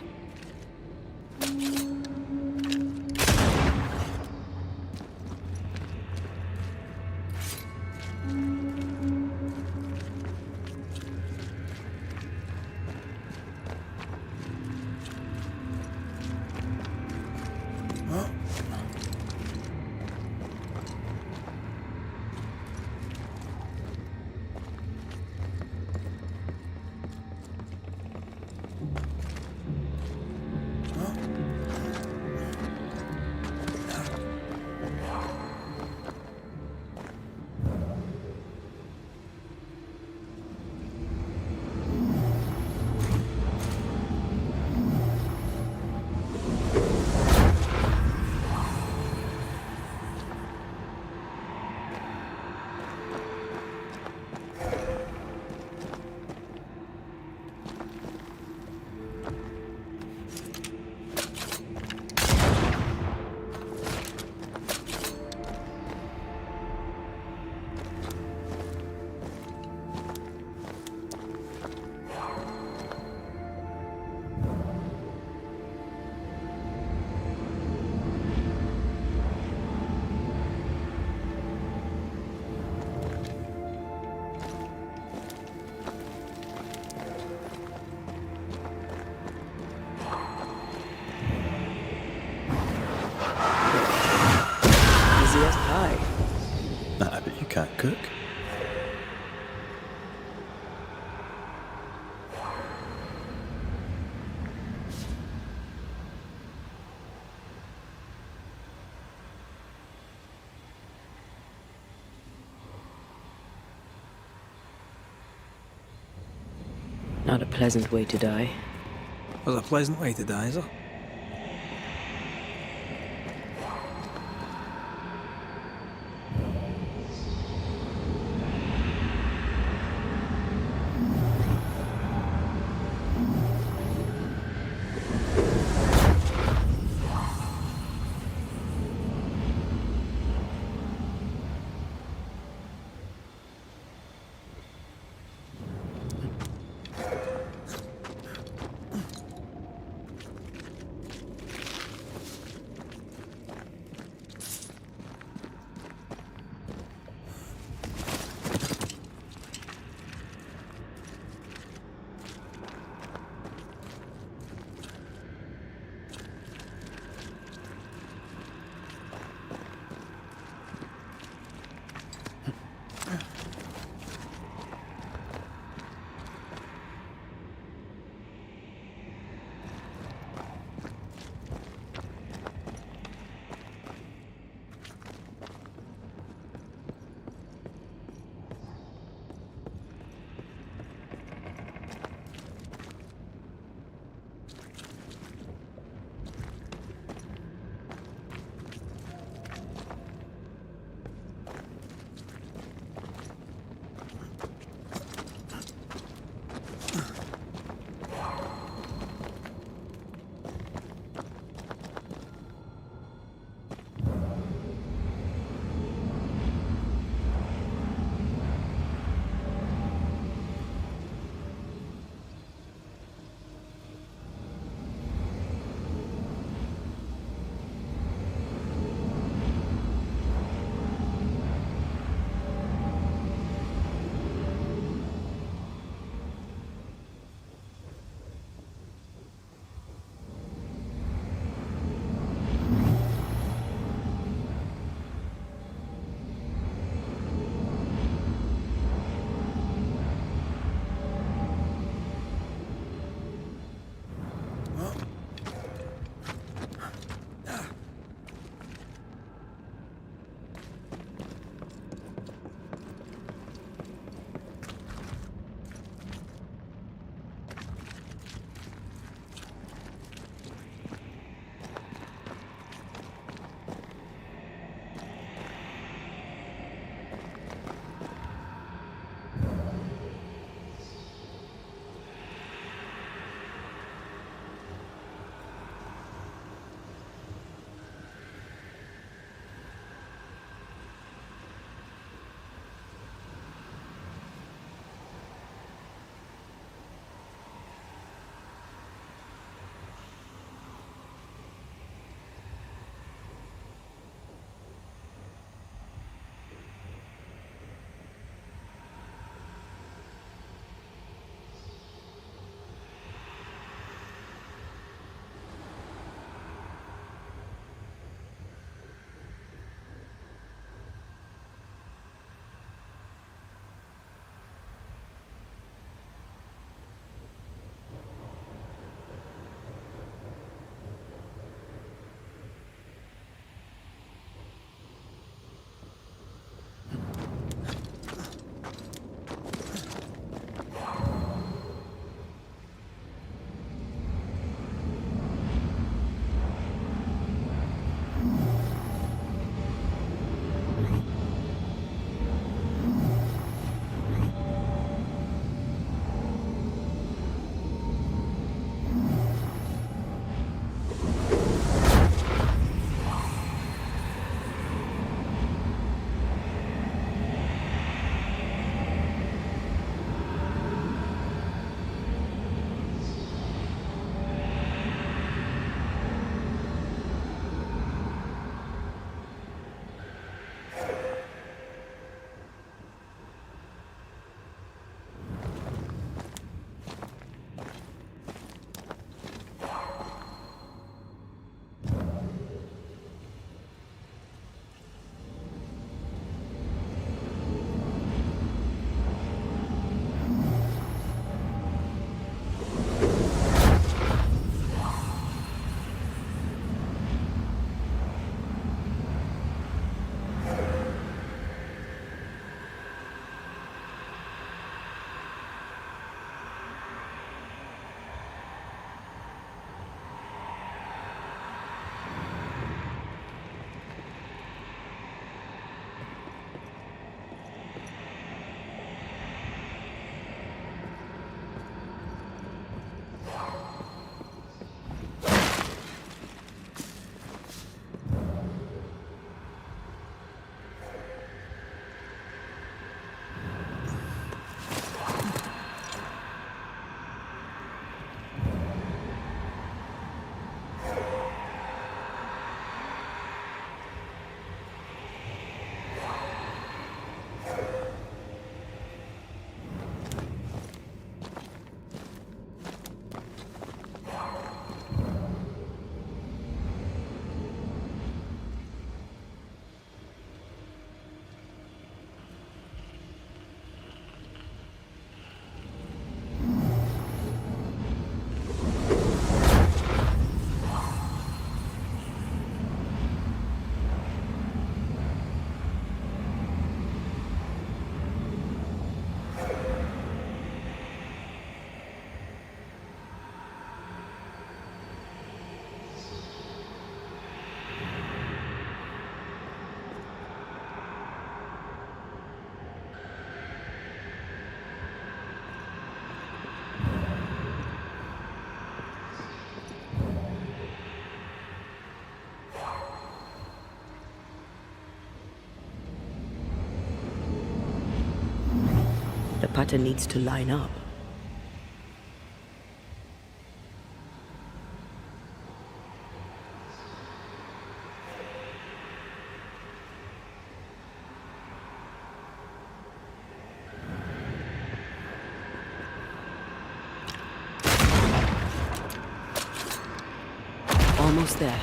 Nah, but you can't cook.
Not a pleasant way to die.
There's a pleasant way to die, is there?
pattern needs to line up. Almost there.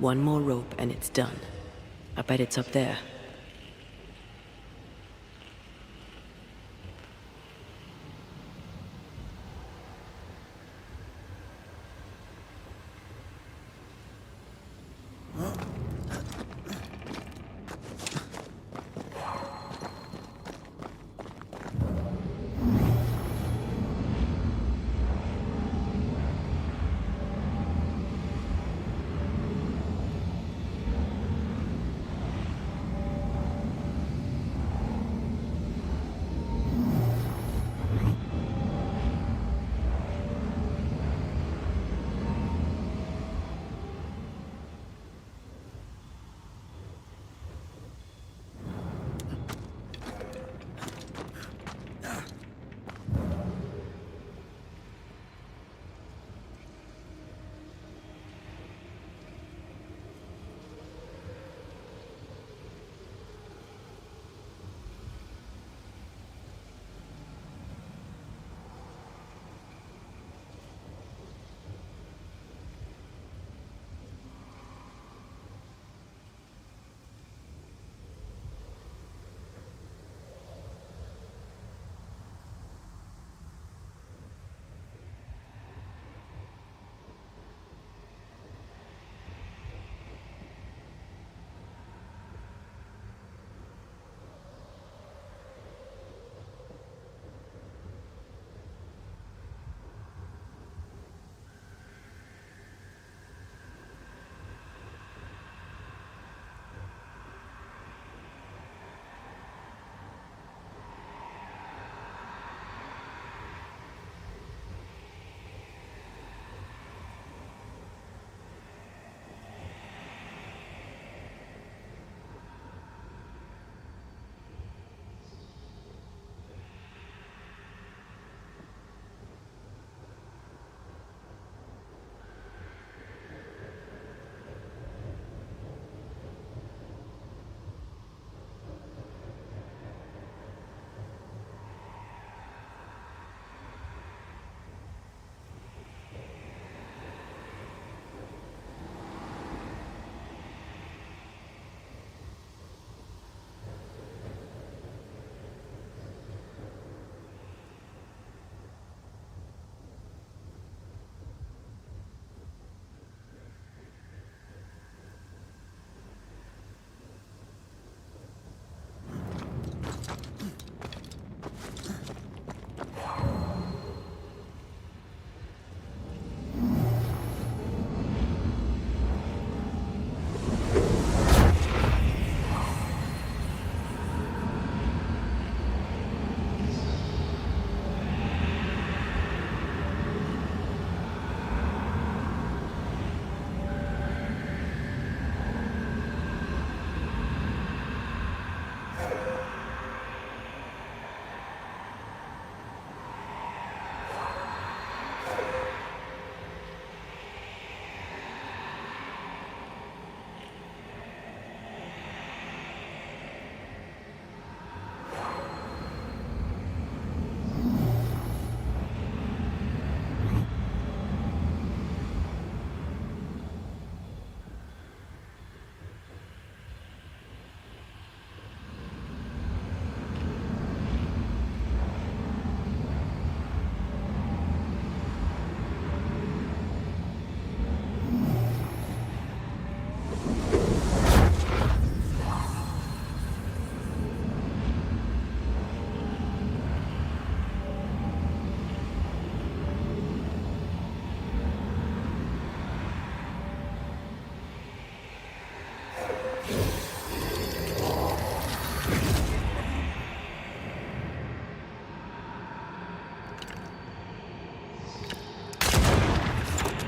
One more rope and it's done. I bet it's up there.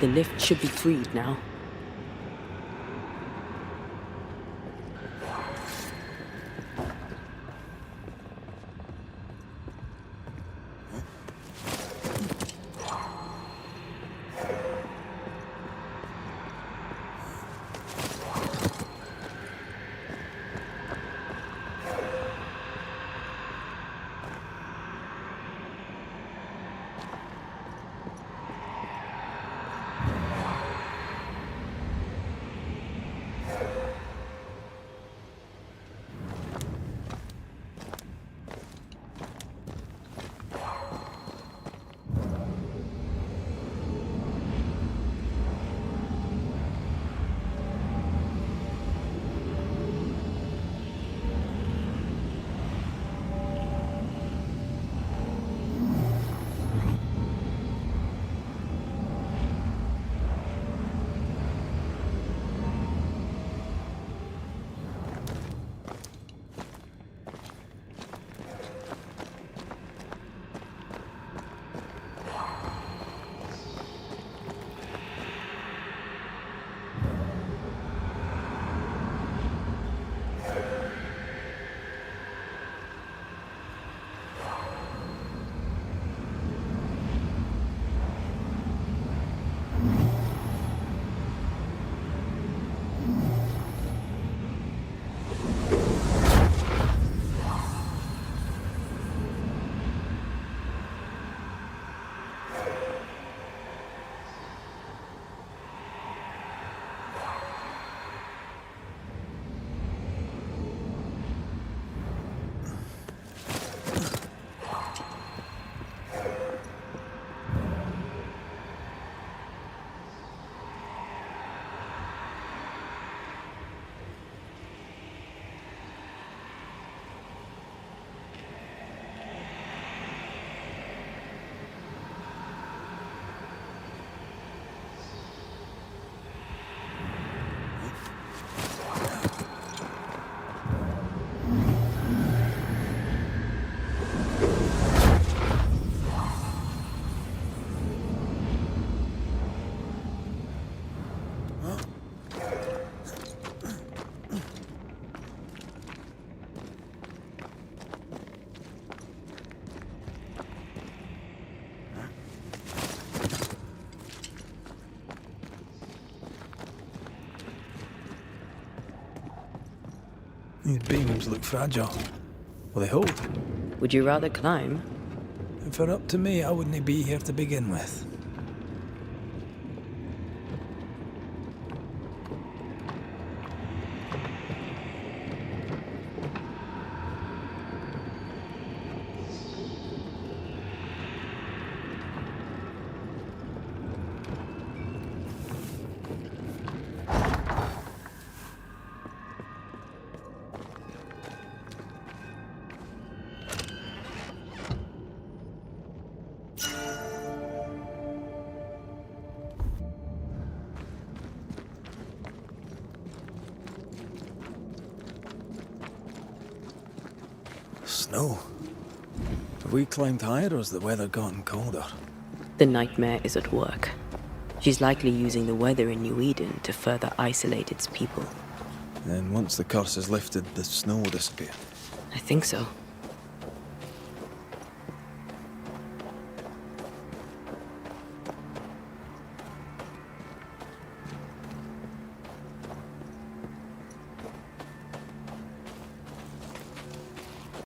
The lift should be freed now.
These beams look fragile. Will they hold?
Would you rather climb?
If it were up to me, I wouldn't be here to begin with. Snow. Have we climbed higher or has the weather gotten colder?
The nightmare is at work. She's likely using the weather in New Eden to further isolate its people.
Then once the curse is lifted, the snow will disappear.
I think so.